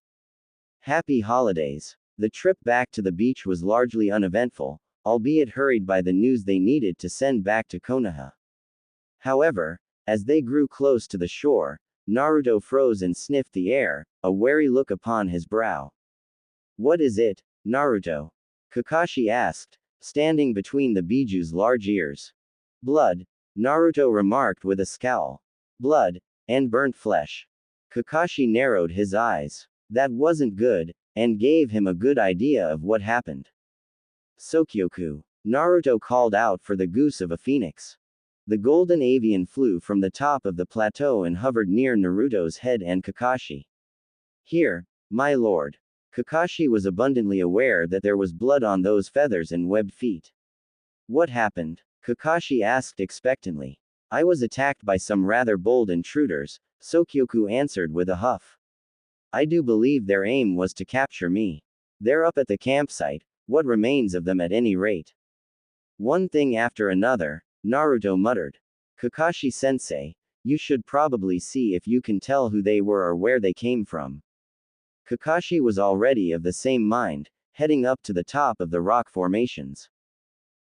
Happy holidays. The trip back to the beach was largely uneventful, albeit hurried by the news they needed to send back to Konoha. However, as they grew close to the shore, Naruto froze and sniffed the air, a wary look upon his brow. What is it, Naruto? Kakashi asked, standing between the Biju's large ears. Blood, Naruto remarked with a scowl. Blood, and burnt flesh. Kakashi narrowed his eyes. That wasn't good, and gave him a good idea of what happened. Sokyoku. Naruto called out for the goose of a phoenix. The golden avian flew from the top of the plateau and hovered near Naruto's head and Kakashi. Here, my lord. Kakashi was abundantly aware that there was blood on those feathers and webbed feet. What happened? Kakashi asked expectantly. I was attacked by some rather bold intruders, Sokyoku answered with a huff. I do believe their aim was to capture me. They're up at the campsite, what remains of them at any rate. One thing after another, Naruto muttered. Kakashi-sensei, you should probably see if you can tell who they were or where they came from. Kakashi was already of the same mind, heading up to the top of the rock formations.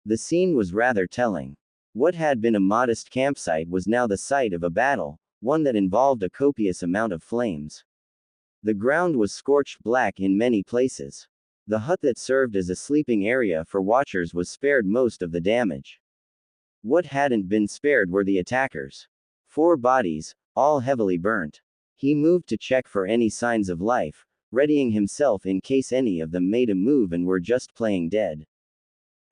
The scene was rather telling. What had been a modest campsite was now the site of a battle, one that involved a copious amount of flames. The ground was scorched black in many places. The hut that served as a sleeping area for watchers was spared most of the damage. What hadn't been spared were the attackers. 4 bodies, all heavily burnt. He moved to check for any signs of life, readying himself in case any of them made a move and were just playing dead.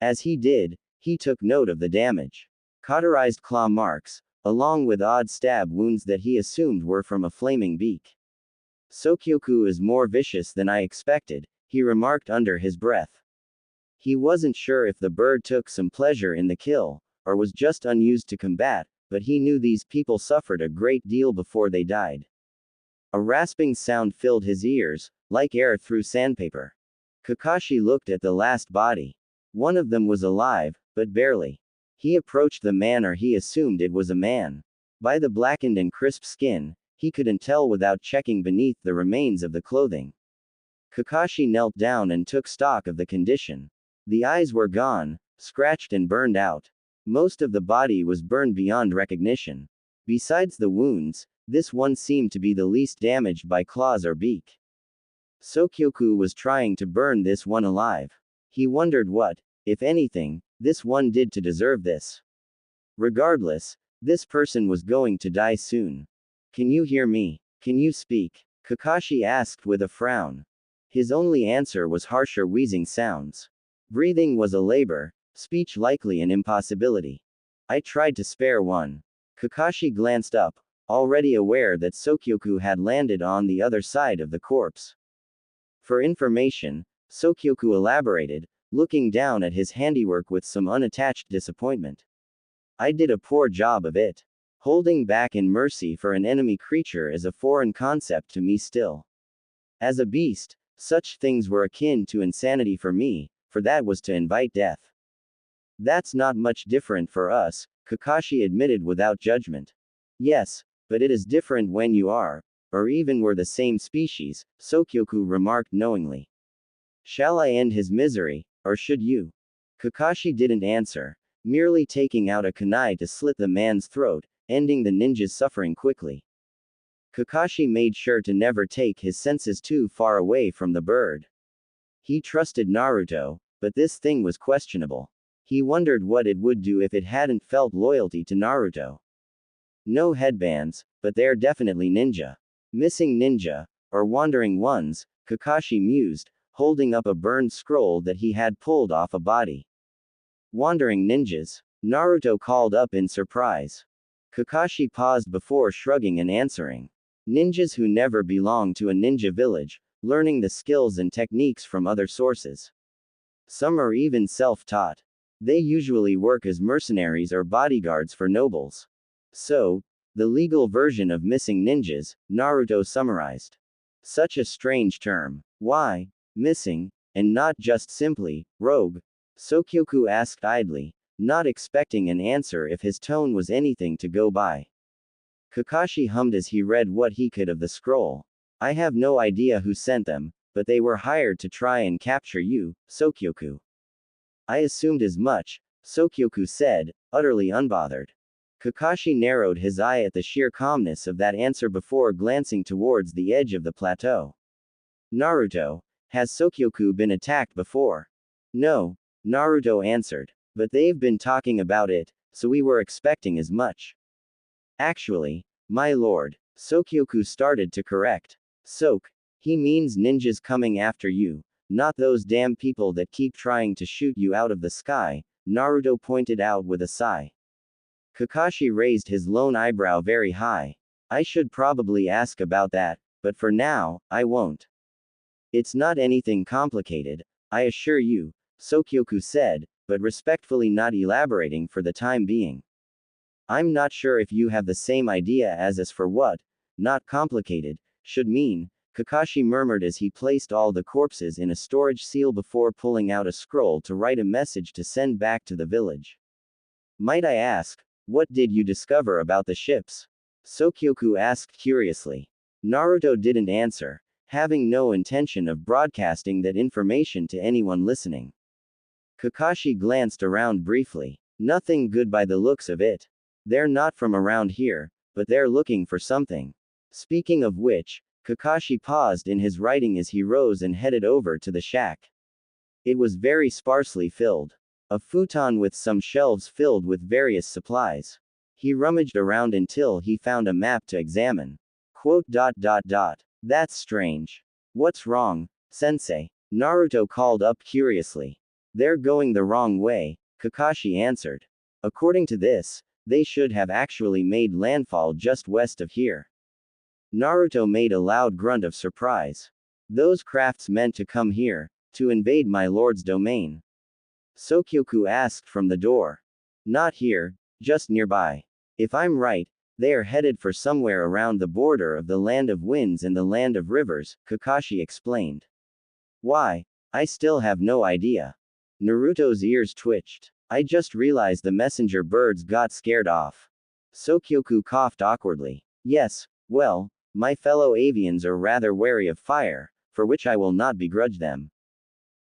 As he did, he took note of the damage. Cauterized claw marks, along with odd stab wounds that he assumed were from a flaming beak. Sokyoku is more vicious than I expected, he remarked under his breath. He wasn't sure if the bird took some pleasure in the kill, or was just unused to combat, but he knew these people suffered a great deal before they died. A rasping sound filled his ears, like air through sandpaper. Kakashi looked at the last body. One of them was alive, but barely. He approached the man, or he assumed it was a man. By the blackened and crisp skin, he couldn't tell without checking beneath the remains of the clothing. Kakashi knelt down and took stock of the condition. The eyes were gone, scratched and burned out. Most of the body was burned beyond recognition. Besides the wounds, this one seemed to be the least damaged by claws or beak. Sokyoku was trying to burn this one alive. He wondered what, if anything, this one did to deserve this. Regardless, this person was going to die soon. Can you hear me? Can you speak? Kakashi asked with a frown. His only answer was harsher wheezing sounds. Breathing was a labor, speech likely an impossibility. I tried to spare one. Kakashi glanced up, already aware that Sokyoku had landed on the other side of the corpse. For information, Sokyoku elaborated, looking down at his handiwork with some unattached disappointment. I did a poor job of it. Holding back in mercy for an enemy creature is a foreign concept to me still. As a beast, such things were akin to insanity for me, for that was to invite death. That's not much different for us, Kakashi admitted without judgment. Yes, but it is different when you are, or even were the same species, Sokyoku remarked knowingly. Shall I end his misery, or should you? Kakashi didn't answer, merely taking out a kunai to slit the man's throat, ending the ninja's suffering quickly. Kakashi made sure to never take his senses too far away from the bird. He trusted Naruto, but this thing was questionable. He wondered what it would do if it hadn't felt loyalty to Naruto. No headbands, but they're definitely ninja. Missing ninja, or wandering ones, Kakashi mused, holding up a burned scroll that he had pulled off a body. Wandering ninjas? Naruto called up in surprise. Kakashi paused before shrugging and answering. Ninjas who never belong to a ninja village, learning the skills and techniques from other sources. Some are even self-taught. They usually work as mercenaries or bodyguards for nobles. So, the legal version of missing ninjas, Naruto summarized. Such a strange term. Why missing, and not just simply rogue? Sokyoku asked idly, not expecting an answer if his tone was anything to go by. Kakashi hummed as he read what he could of the scroll. I have no idea who sent them, but they were hired to try and capture you, Sokyoku. I assumed as much, Sokyoku said, utterly unbothered. Kakashi narrowed his eye at the sheer calmness of that answer before glancing towards the edge of the plateau. Naruto, has Sokyoku been attacked before? No, Naruto answered. But they've been talking about it, so we were expecting as much. Actually, my lord, Sokyoku started to correct. Sok, he means ninjas coming after you, not those damn people that keep trying to shoot you out of the sky, Naruto pointed out with a sigh. Kakashi raised his lone eyebrow very high. I should probably ask about that, but for now, I won't. It's not anything complicated, I assure you, Sokyoku said, but respectfully not elaborating for the time being. I'm not sure if you have the same idea as for what, not complicated, should mean, Kakashi murmured as he placed all the corpses in a storage seal before pulling out a scroll to write a message to send back to the village. Might I ask, what did you discover about the ships? Sokyoku asked curiously. Naruto didn't answer, having no intention of broadcasting that information to anyone listening. Kakashi glanced around briefly. Nothing good by the looks of it. They're not from around here, but they're looking for something. Speaking of which, Kakashi paused in his writing as he rose and headed over to the shack. It was very sparsely filled. A futon with some shelves filled with various supplies. He rummaged around until he found a map to examine. That's strange. What's wrong, sensei? Naruto called up curiously. They're going the wrong way, Kakashi answered. According to this, they should have actually made landfall just west of here. Naruto made a loud grunt of surprise. Those crafts meant to come here, to invade my lord's domain. Sokyoku asked from the door. Not here, just nearby. If I'm right, they are headed for somewhere around the border of the land of winds and the land of rivers, Kakashi explained. Why? I still have no idea. Naruto's ears twitched. I just realized the messenger birds got scared off. Sokyoku coughed awkwardly. Yes, well, my fellow avians are rather wary of fire, for which I will not begrudge them.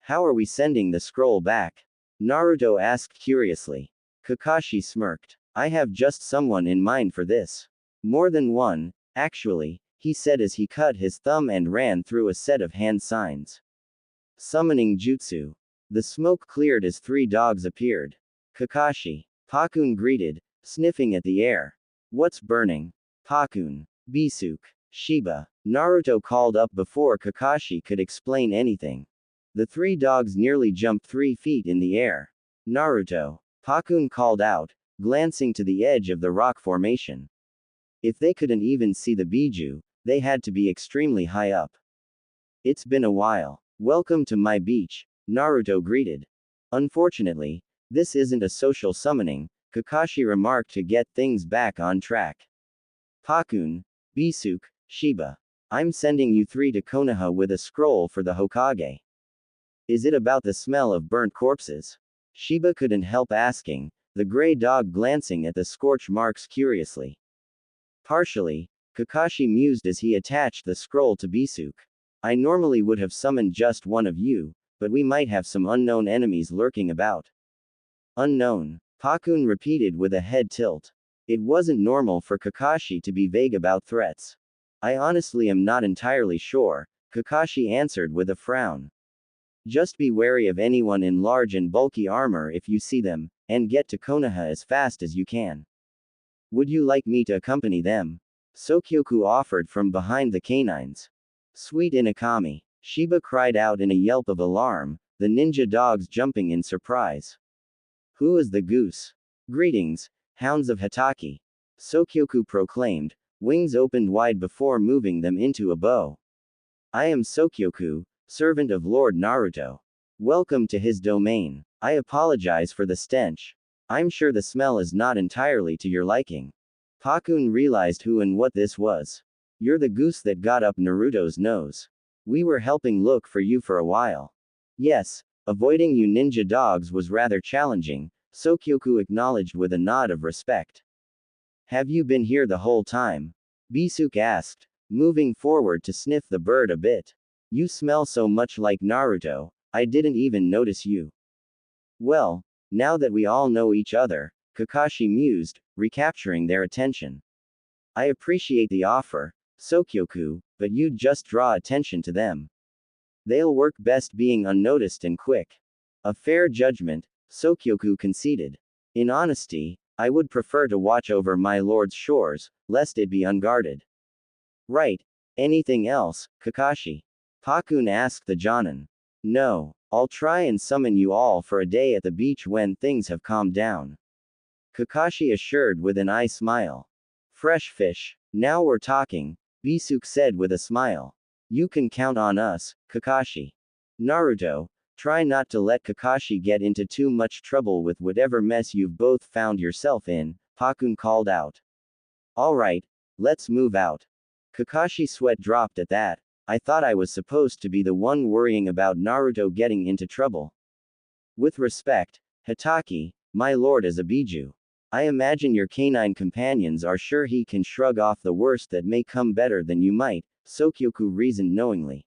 How are we sending the scroll back? Naruto asked curiously. Kakashi smirked. I have just someone in mind for this. More than one, actually, he said as he cut his thumb and ran through a set of hand signs. Summoning jutsu. The smoke cleared as three dogs appeared. Kakashi. Pakun greeted, sniffing at the air. What's burning? Pakun. Bisuke. Shiba. Naruto called up before Kakashi could explain anything. The three dogs nearly jumped 3 feet in the air. Naruto. Pakun called out, glancing to the edge of the rock formation. If they couldn't even see the Biju, they had to be extremely high up. It's been a while. Welcome to my beach, Naruto greeted. Unfortunately, this isn't a social summoning, Kakashi remarked to get things back on track. Pakun, Bisuke, Shiba. I'm sending you three to Konoha with a scroll for the Hokage. Is it about the smell of burnt corpses? Shiba couldn't help asking, the gray dog glancing at the scorch marks curiously. Partially, Kakashi mused as he attached the scroll to Bisuke. I normally would have summoned just one of you, but we might have some unknown enemies lurking about. Unknown, Pakun repeated with a head tilt. It wasn't normal for Kakashi to be vague about threats. I honestly am not entirely sure, Kakashi answered with a frown. Just be wary of anyone in large and bulky armor if you see them, and get to Konoha as fast as you can. Would you like me to accompany them? Sokyoku offered from behind the canines. Sweet Inakami. Shiba cried out in a yelp of alarm, the ninja dogs jumping in surprise. Who is the goose? Greetings, hounds of Hitaki. Sokyoku proclaimed, wings opened wide before moving them into a bow. I am Sokyoku, servant of Lord Naruto. Welcome to his domain. I apologize for the stench. I'm sure the smell is not entirely to your liking. Pakun realized who and what this was. You're the goose that got up Naruto's nose. We were helping look for you for a while. Yes, avoiding you ninja dogs was rather challenging, Sokyoku acknowledged with a nod of respect. Have you been here the whole time? Bisuke asked, moving forward to sniff the bird a bit. You smell so much like Naruto, I didn't even notice you. Well, now that we all know each other, Kakashi mused, recapturing their attention. I appreciate the offer, Sokyoku, but you'd just draw attention to them. They'll work best being unnoticed and quick. A fair judgment, Sokyoku conceded. In honesty, I would prefer to watch over my lord's shores, lest it be unguarded. Right. Anything else, Kakashi? Pakun asked the Jonin. No, I'll try and summon you all for a day at the beach when things have calmed down. Kakashi assured with an eye smile. Fresh fish. Now we're talking, Bisuke said with a smile. You can count on us, Kakashi. Naruto, try not to let Kakashi get into too much trouble with whatever mess you've both found yourself in, Pakun called out. Alright, let's move out. Kakashi's sweat dropped at that. I thought I was supposed to be the one worrying about Naruto getting into trouble. With respect, Hitaki, my lord is a Biju. I imagine your canine companions are sure he can shrug off the worst that may come better than you might, Sokyoku reasoned knowingly.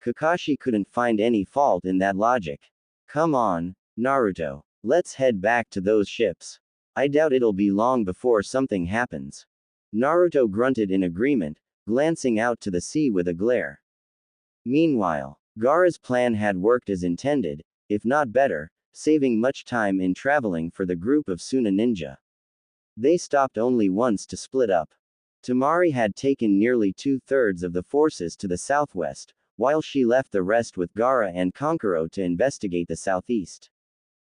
Kakashi couldn't find any fault in that logic. Come on, Naruto. Let's head back to those ships. I doubt it'll be long before something happens. Naruto grunted in agreement, glancing out to the sea with a glare. Meanwhile, Gaara's plan had worked as intended, if not better, saving much time in traveling for the group of Suna ninja. They stopped only once to split up. Temari had taken nearly 2/3 of the forces to the southwest, while she left the rest with Gaara and Kankuro to investigate the southeast.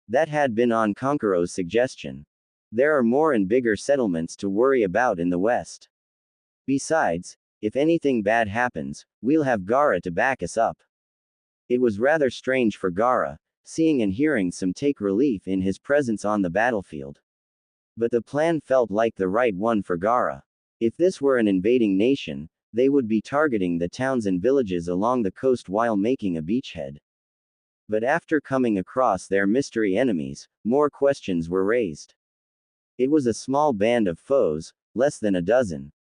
That had been on Kankuro's suggestion. There are more and bigger settlements to worry about in the west. Besides, if anything bad happens, we'll have Gaara to back us up. It was rather strange for Gaara, seeing and hearing some take relief in his presence on the battlefield. But the plan felt like the right one for Gaara. If this were an invading nation, they would be targeting the towns and villages along the coast while making a beachhead. But after coming across their mystery enemies, more questions were raised. It was a small band of foes, less than a dozen.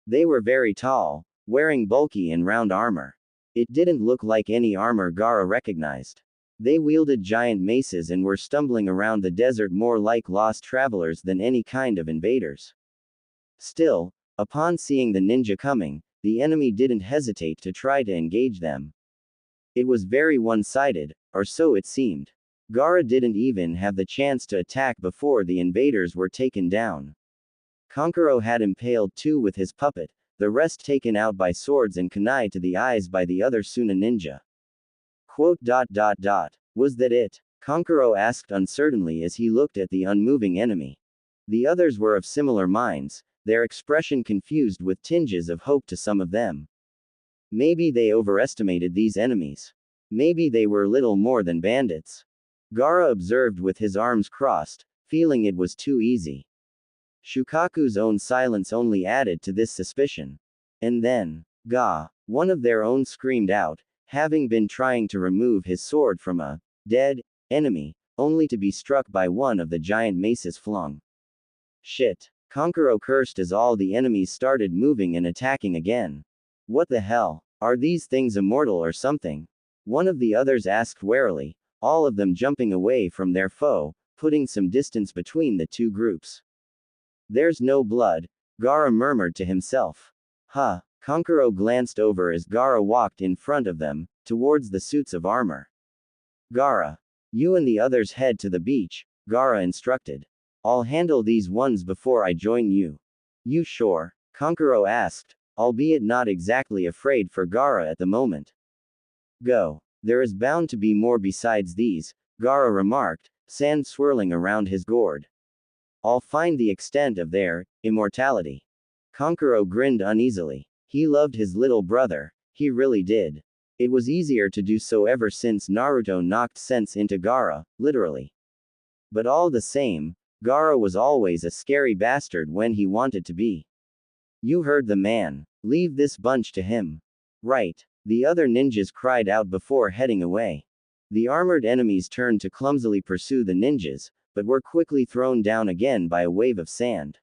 They were very tall, wearing bulky and round armor. It didn't look like any armor Gaara recognized. They wielded giant maces and were stumbling around the desert more like lost travelers than any kind of invaders. Still, upon seeing the ninja coming, the enemy didn't hesitate to try to engage them. It was very one-sided, or so it seemed. Gaara didn't even have the chance to attack before the invaders were taken down. Kankuro had impaled two with his puppet, the rest taken out by swords and kunai to the eyes by the other Suna ninja. Was that it? Kankuro asked uncertainly as he looked at the unmoving enemy. The others were of similar minds, their expression confused with tinges of hope to some of them. Maybe they overestimated these enemies. Maybe they were little more than bandits. Gaara observed with his arms crossed, feeling it was too easy. Shukaku's own silence only added to this suspicion. And then, one of their own screamed out, having been trying to remove his sword from a dead enemy, only to be struck by one of the giant maces flung. Shit. Kankuro cursed as all the enemies started moving and attacking again. What the hell? Are these things immortal or something? One of the others asked warily, all of them jumping away from their foe, putting some distance between the two groups. There's no blood, Gaara murmured to himself. Huh. Kankuro glanced over as Gaara walked in front of them, towards the suits of armor. Gaara. You and the others head to the beach, Gaara instructed. I'll handle these ones before I join you. You sure? Kankuro asked, albeit not exactly afraid for Gaara at the moment. Go. There is bound to be more besides these, Gaara remarked, sand swirling around his gourd. I'll find the extent of their immortality. Kankuro grinned uneasily. He loved his little brother, he really did. It was easier to do so ever since Naruto knocked sense into Gaara, literally. But all the same, Gaara was always a scary bastard when he wanted to be. You heard the man. Leave this bunch to him. Right. The other ninjas cried out before heading away. The armored enemies turned to clumsily pursue the ninjas, but were quickly thrown down again by a wave of sand.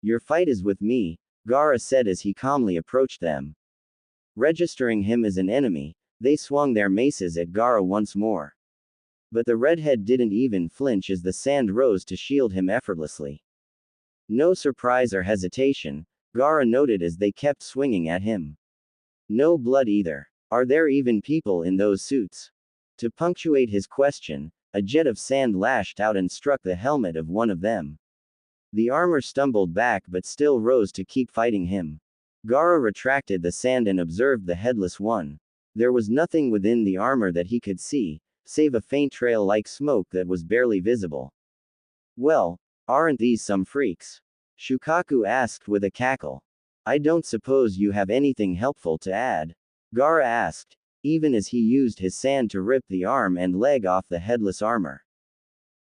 Your fight is with me, Gaara said as he calmly approached them. Registering him as an enemy, they swung their maces at Gaara once more. But the redhead didn't even flinch as the sand rose to shield him effortlessly. No surprise or hesitation, Gaara noted as they kept swinging at him. No blood either. Are there even people in those suits? To punctuate his question, a jet of sand lashed out and struck the helmet of one of them. The armor stumbled back but still rose to keep fighting him. Gaara retracted the sand and observed the headless one. There was nothing within the armor that he could see, save a faint trail like smoke that was barely visible. Well, aren't these some freaks? Shukaku asked with a cackle. I don't suppose you have anything helpful to add? Gaara asked, even as he used his sand to rip the arm and leg off the headless armor.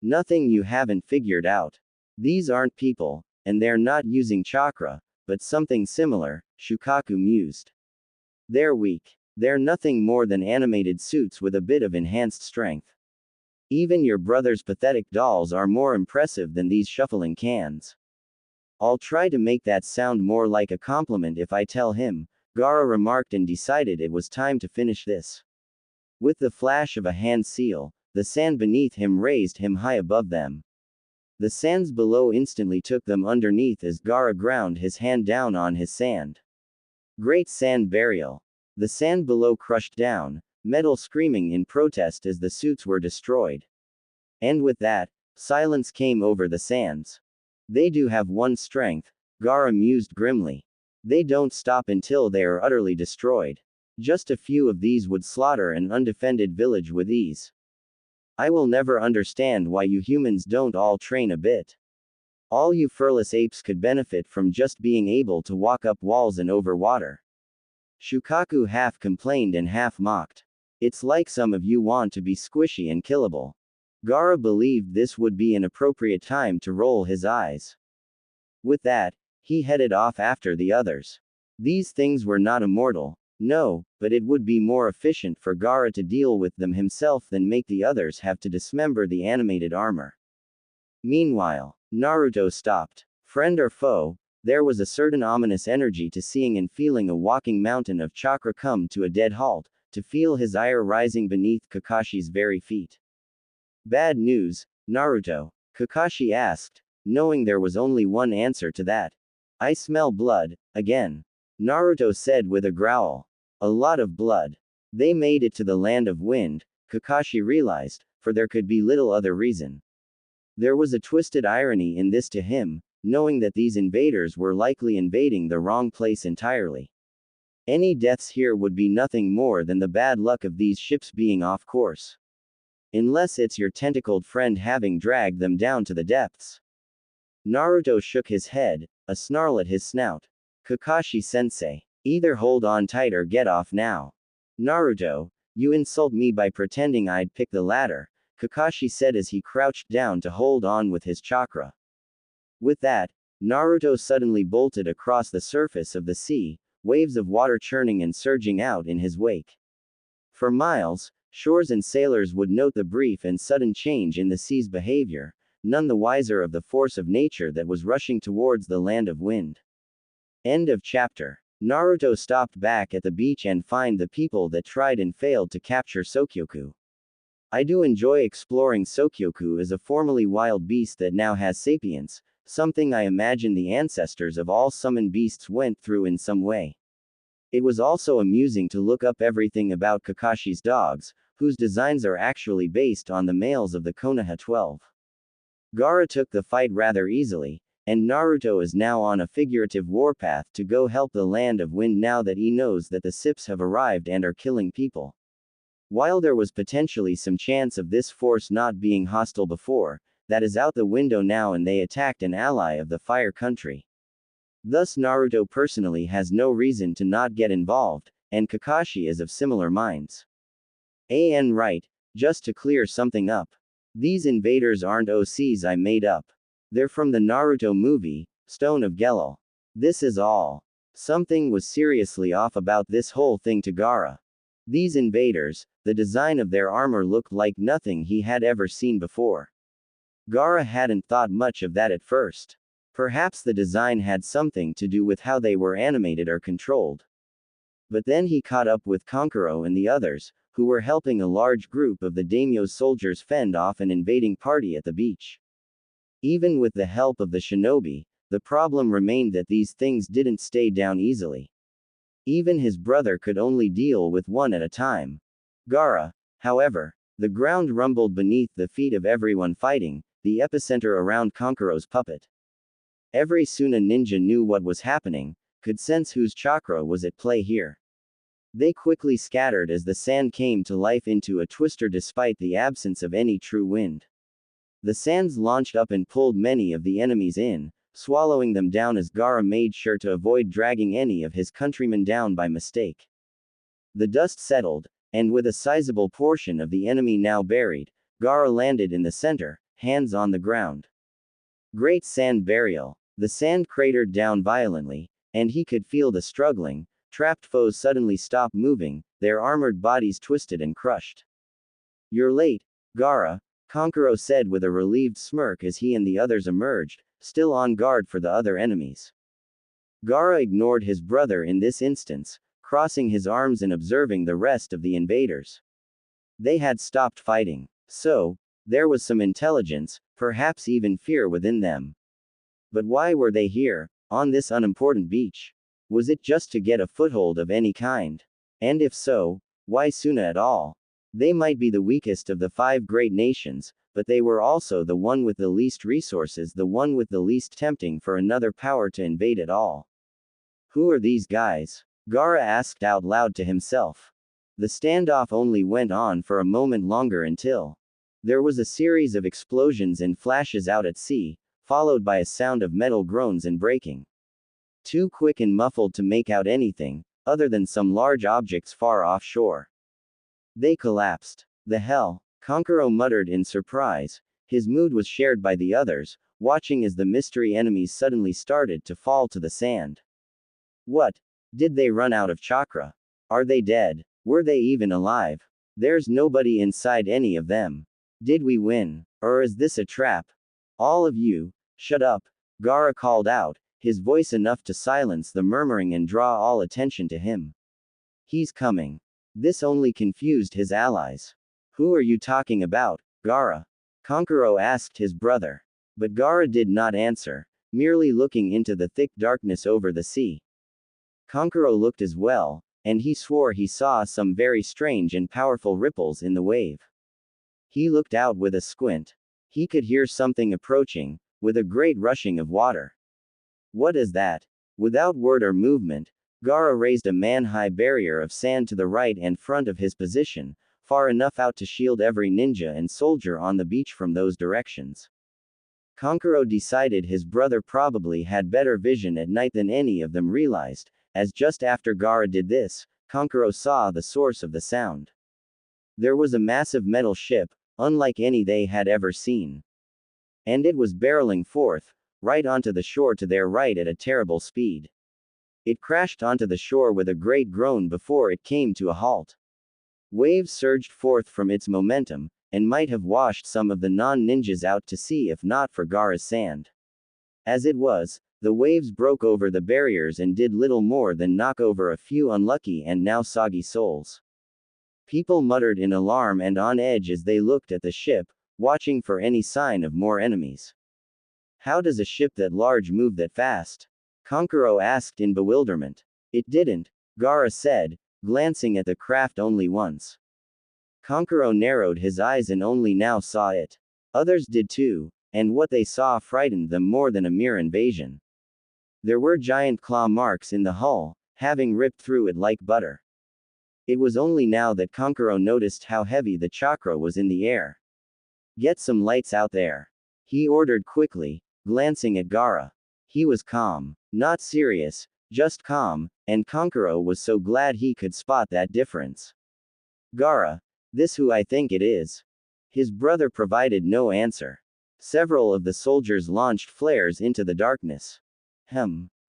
Nothing you haven't figured out. These aren't people, and they're not using chakra, but something similar, Shukaku mused. They're weak. They're nothing more than animated suits with a bit of enhanced strength. Even your brother's pathetic dolls are more impressive than these shuffling cans. I'll try to make that sound more like a compliment if I tell him, Gaara remarked and decided it was time to finish this. With the flash of a hand seal, the sand beneath him raised him high above them. The sands below instantly took them underneath as Gaara ground his hand down on his sand. Great sand burial. The sand below crushed down, metal screaming in protest as the suits were destroyed. And with that, silence came over the sands. They do have one strength, Gaara mused grimly. They don't stop until they are utterly destroyed. Just a few of these would slaughter an undefended village with ease. I will never understand why you humans don't all train a bit. All you furless apes could benefit from just being able to walk up walls and over water. Shukaku half complained and half mocked. It's like some of you want to be squishy and killable. Gaara believed this would be an appropriate time to roll his eyes. With that, he headed off after the others. These things were not immortal, no, but it would be more efficient for Gaara to deal with them himself than make the others have to dismember the animated armor. Meanwhile, Naruto stopped. Friend or foe, there was a certain ominous energy to seeing and feeling a walking mountain of chakra come to a dead halt, to feel his ire rising beneath Kakashi's very feet. Bad news, Naruto? Kakashi asked, knowing there was only one answer to that. I smell blood, again. Naruto said with a growl. A lot of blood. They made it to the land of wind, Kakashi realized, for there could be little other reason. There was a twisted irony in this to him, knowing that these invaders were likely invading the wrong place entirely. Any deaths here would be nothing more than the bad luck of these ships being off course. Unless it's your tentacled friend having dragged them down to the depths. Naruto shook his head, a snarl at his snout. Kakashi-sensei, either hold on tight or get off now. Naruto, you insult me by pretending I'd pick the latter, Kakashi said as he crouched down to hold on with his chakra. With that, Naruto suddenly bolted across the surface of the sea, waves of water churning and surging out in his wake. For miles, shores and sailors would note the brief and sudden change in the sea's behavior, none the wiser of the force of nature that was rushing towards the land of wind. End of chapter. Naruto stopped back at the beach and found the people that tried and failed to capture Sokyoku. I do enjoy exploring Sokyoku as a formerly wild beast that now has sapience, something I imagine the ancestors of all summoned beasts went through in some way. It was also amusing to look up everything about Kakashi's dogs, whose designs are actually based on the males of the Konoha 12. Gaara took the fight rather easily, and Naruto is now on a figurative warpath to go help the land of wind now that he knows that the Sips have arrived and are killing people. While there was potentially some chance of this force not being hostile before, that is out the window now and they attacked an ally of the Fire Country. Thus Naruto personally has no reason to not get involved, and Kakashi is of similar minds. Right, just to clear something up. These invaders aren't OCs I made up. They're from the Naruto movie, Stone of Gelul. This is all. Something was seriously off about this whole thing to Gaara. These invaders, the design of their armor looked like nothing he had ever seen before. Gaara hadn't thought much of that at first. Perhaps the design had something to do with how they were animated or controlled. But then he caught up with Kankuro and the others, who were helping a large group of the daimyo's soldiers fend off an invading party at the beach. Even with the help of the shinobi, the problem remained that these things didn't stay down easily. Even his brother could only deal with one at a time. Gaara, however, the ground rumbled beneath the feet of everyone fighting, the epicenter around Kankuro's puppet. Every Suna ninja knew what was happening, could sense whose chakra was at play here. They quickly scattered as the sand came to life into a twister despite the absence of any true wind. The sands launched up and pulled many of the enemies in, swallowing them down as Gaara made sure to avoid dragging any of his countrymen down by mistake. The dust settled, and with a sizable portion of the enemy now buried, Gaara landed in the center, hands on the ground. Great sand burial. The sand cratered down violently, and he could feel the struggling, trapped foes suddenly stop moving, their armored bodies twisted and crushed. You're late, Gaara, Kankuro said with a relieved smirk as he and the others emerged, still on guard for the other enemies. Gaara ignored his brother in this instance, crossing his arms and observing the rest of the invaders. They had stopped fighting. So, there was some intelligence, perhaps even fear within them. But why were they here, on this unimportant beach? Was it just to get a foothold of any kind? And if so, why Suna at all? They might be the weakest of the 5 great nations, but they were also the one with the least resources, the one with the least tempting for another power to invade at all. Who are these guys? Gaara asked out loud to himself. The standoff only went on for a moment longer until there was a series of explosions and flashes out at sea, followed by a sound of metal groans and breaking. Too quick and muffled to make out anything, other than some large objects far offshore. They collapsed. The hell? Kankuro muttered in surprise. His mood was shared by the others, watching as the mystery enemies suddenly started to fall to the sand. What? Did they run out of chakra? Are they dead? Were they even alive? There's nobody inside any of them. Did we win? Or is this a trap? All of you, shut up, Gaara called out, his voice enough to silence the murmuring and draw all attention to him. He's coming. This only confused his allies. Who are you talking about, Gaara? Kankuro asked his brother. But Gaara did not answer, merely looking into the thick darkness over the sea. Kankuro looked as well, and he swore he saw some very strange and powerful ripples in the wave. He looked out with a squint. He could hear something approaching, with a great rushing of water. What is that? Without word or movement, Gaara raised a man-high barrier of sand to the right and front of his position, far enough out to shield every ninja and soldier on the beach from those directions. Kankuro decided his brother probably had better vision at night than any of them realized, as just after Gaara did this, Kankuro saw the source of the sound. There was a massive metal ship, unlike any they had ever seen. And it was barreling forth, right onto the shore to their right at a terrible speed. It crashed onto the shore with a great groan before it came to a halt. Waves surged forth from its momentum, and might have washed some of the non-ninjas out to sea if not for Gaara's sand. As it was, the waves broke over the barriers and did little more than knock over a few unlucky and now soggy souls. People muttered in alarm and on edge as they looked at the ship, watching for any sign of more enemies. How does a ship that large move that fast? Kankuro asked in bewilderment. It didn't, Gaara said, glancing at the craft only once. Kankuro narrowed his eyes and only now saw it. Others did too, and what they saw frightened them more than a mere invasion. There were giant claw marks in the hull, having ripped through it like butter. It was only now that Kankuro noticed how heavy the chakra was in the air. Get some lights out there. He ordered quickly, glancing at Gaara. He was calm, not serious, just calm, and Kankuro was so glad he could spot that difference. Gaara, this who I think it is? His brother provided no answer. Several of the soldiers launched flares into the darkness.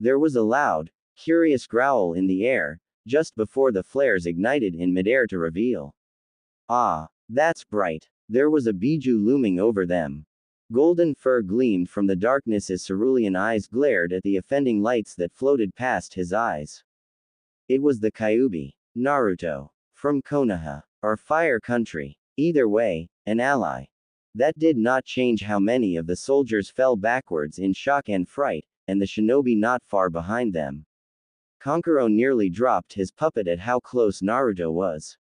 There was a loud, curious growl in the air, just before the flares ignited in midair to reveal. Ah, that's bright. There was a biju looming over them. Golden fur gleamed from the darkness as cerulean eyes glared at the offending lights that floated past his eyes. It was the Kyuubi, Naruto, from Konoha, or Fire Country. Either way, an ally. That did not change how many of the soldiers fell backwards in shock and fright, and the shinobi not far behind them. Kankuro nearly dropped his puppet at how close Naruto was.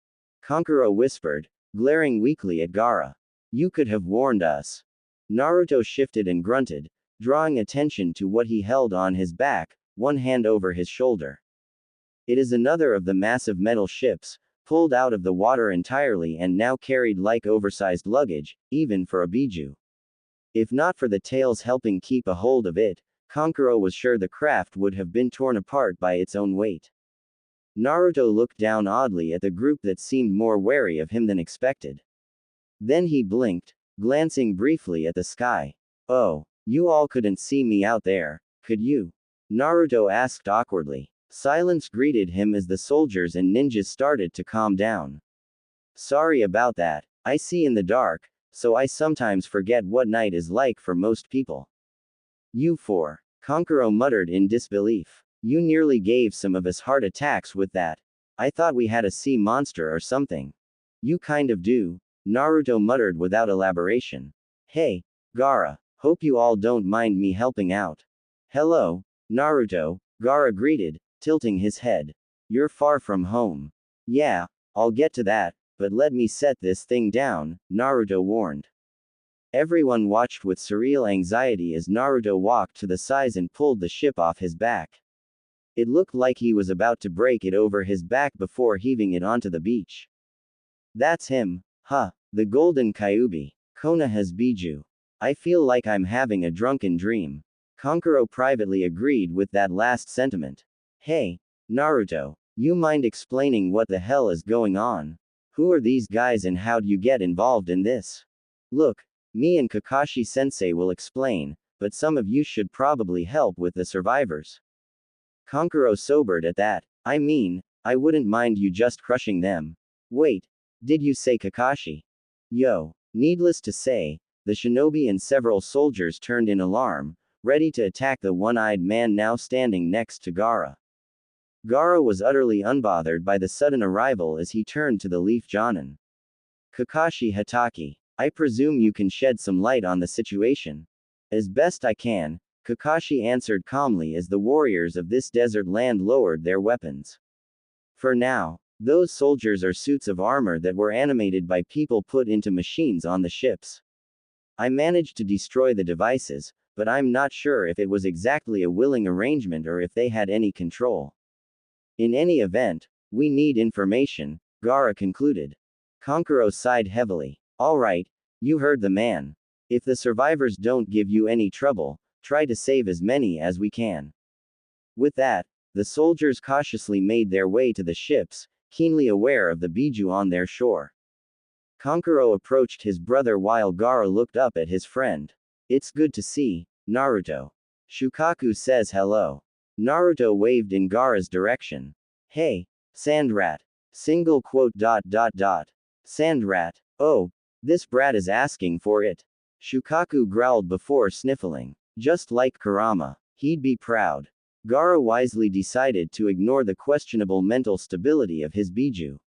Kankuro whispered, glaring weakly at Gaara. You could have warned us. Naruto shifted and grunted, drawing attention to what he held on his back, one hand over his shoulder. It is another of the massive metal ships, pulled out of the water entirely and now carried like oversized luggage, even for a biju. If not for the tails helping keep a hold of it, Kankuro was sure the craft would have been torn apart by its own weight. Naruto looked down oddly at the group that seemed more wary of him than expected. Then he blinked, glancing briefly at the sky. Oh, you all couldn't see me out there, could you? Naruto asked awkwardly. Silence greeted him as the soldiers and ninjas started to calm down. Sorry about that, I see in the dark, so I sometimes forget what night is like for most people. You four, Kankuro muttered in disbelief. You nearly gave some of us heart attacks with that. I thought we had a sea monster or something. You kind of do, Naruto muttered without elaboration. Hey, Gaara, hope you all don't mind me helping out. Hello, Naruto, Gaara greeted, tilting his head. You're far from home. Yeah, I'll get to that, but let me set this thing down, Naruto warned. Everyone watched with surreal anxiety as Naruto walked to the side and pulled the ship off his back. It looked like he was about to break it over his back before heaving it onto the beach. That's him, huh, the golden Kyuubi, Konoha's biju. I feel like I'm having a drunken dream. Kankuro privately agreed with that last sentiment. Hey, Naruto, you mind explaining what the hell is going on? Who are these guys and how'd you get involved in this? Look, me and Kakashi-sensei will explain, but some of you should probably help with the survivors. Kankuro sobered at that. I mean, I wouldn't mind you just crushing them. Wait, did you say Kakashi? Yo. Needless to say, the shinobi and several soldiers turned in alarm, ready to attack the one-eyed man now standing next to Gaara. Gaara was utterly unbothered by the sudden arrival as he turned to the Leaf Jonin. Kakashi Hatake, I presume you can shed some light on the situation. As best I can, Kakashi answered calmly as the warriors of this desert land lowered their weapons. For now, those soldiers are suits of armor that were animated by people put into machines on the ships. I managed to destroy the devices, but I'm not sure if it was exactly a willing arrangement or if they had any control. In any event, we need information, Gaara concluded. Kankuro sighed heavily. All right, you heard the man. If the survivors don't give you any trouble, try to save as many as we can. With that, the soldiers cautiously made their way to the ships, keenly aware of the Biju on their shore. Kankuro approached his brother while Gaara looked up at his friend. It's good to see, Naruto. Shukaku says hello. Naruto waved in Gaara's direction. Hey, Sandrat. Single quote. Sandrat. Oh, this brat is asking for it. Shukaku growled before sniffling. Just like Kurama. He'd be proud. Gaara wisely decided to ignore the questionable mental stability of his Biju.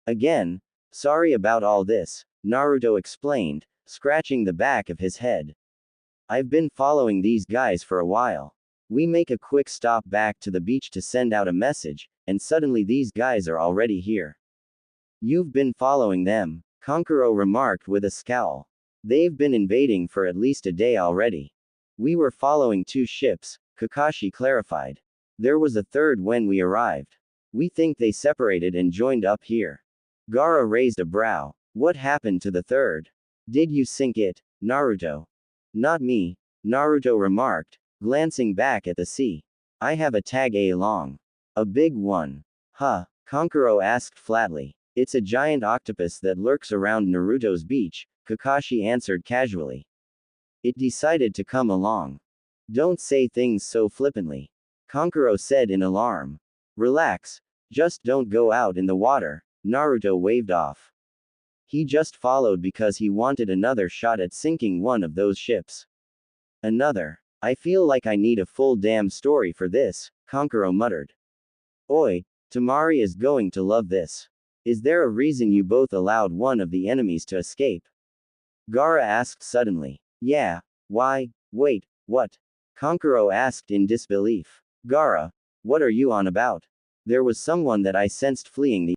Again, sorry about all this, Naruto explained, scratching the back of his head. I've been following these guys for a while. We make a quick stop back to the beach to send out a message, and suddenly these guys are already here. You've been following them, Kankuro remarked with a scowl. They've been invading for at least a day already. We were following 2 ships, Kakashi clarified. There was a third when we arrived. We think they separated and joined up here. Gaara raised a brow. What happened to the third? Did you sink it, Naruto? Not me, Naruto remarked, glancing back at the sea. I have a tag along. A big one. Huh? Kankuro asked flatly. It's a giant octopus that lurks around Naruto's beach, Kakashi answered casually. It decided to come along. Don't say things so flippantly. Kankuro said in alarm. Relax. Just don't go out in the water, Naruto waved off. He just followed because he wanted another shot at sinking one of those ships. Another. I feel like I need a full damn story for this, Kankuro muttered. Oi, Tamari is going to love this. Is there a reason you both allowed one of the enemies to escape? Gaara asked suddenly. Yeah, why, wait, what? Kankuro asked in disbelief. Gaara, what are you on about? There was someone that I sensed fleeing the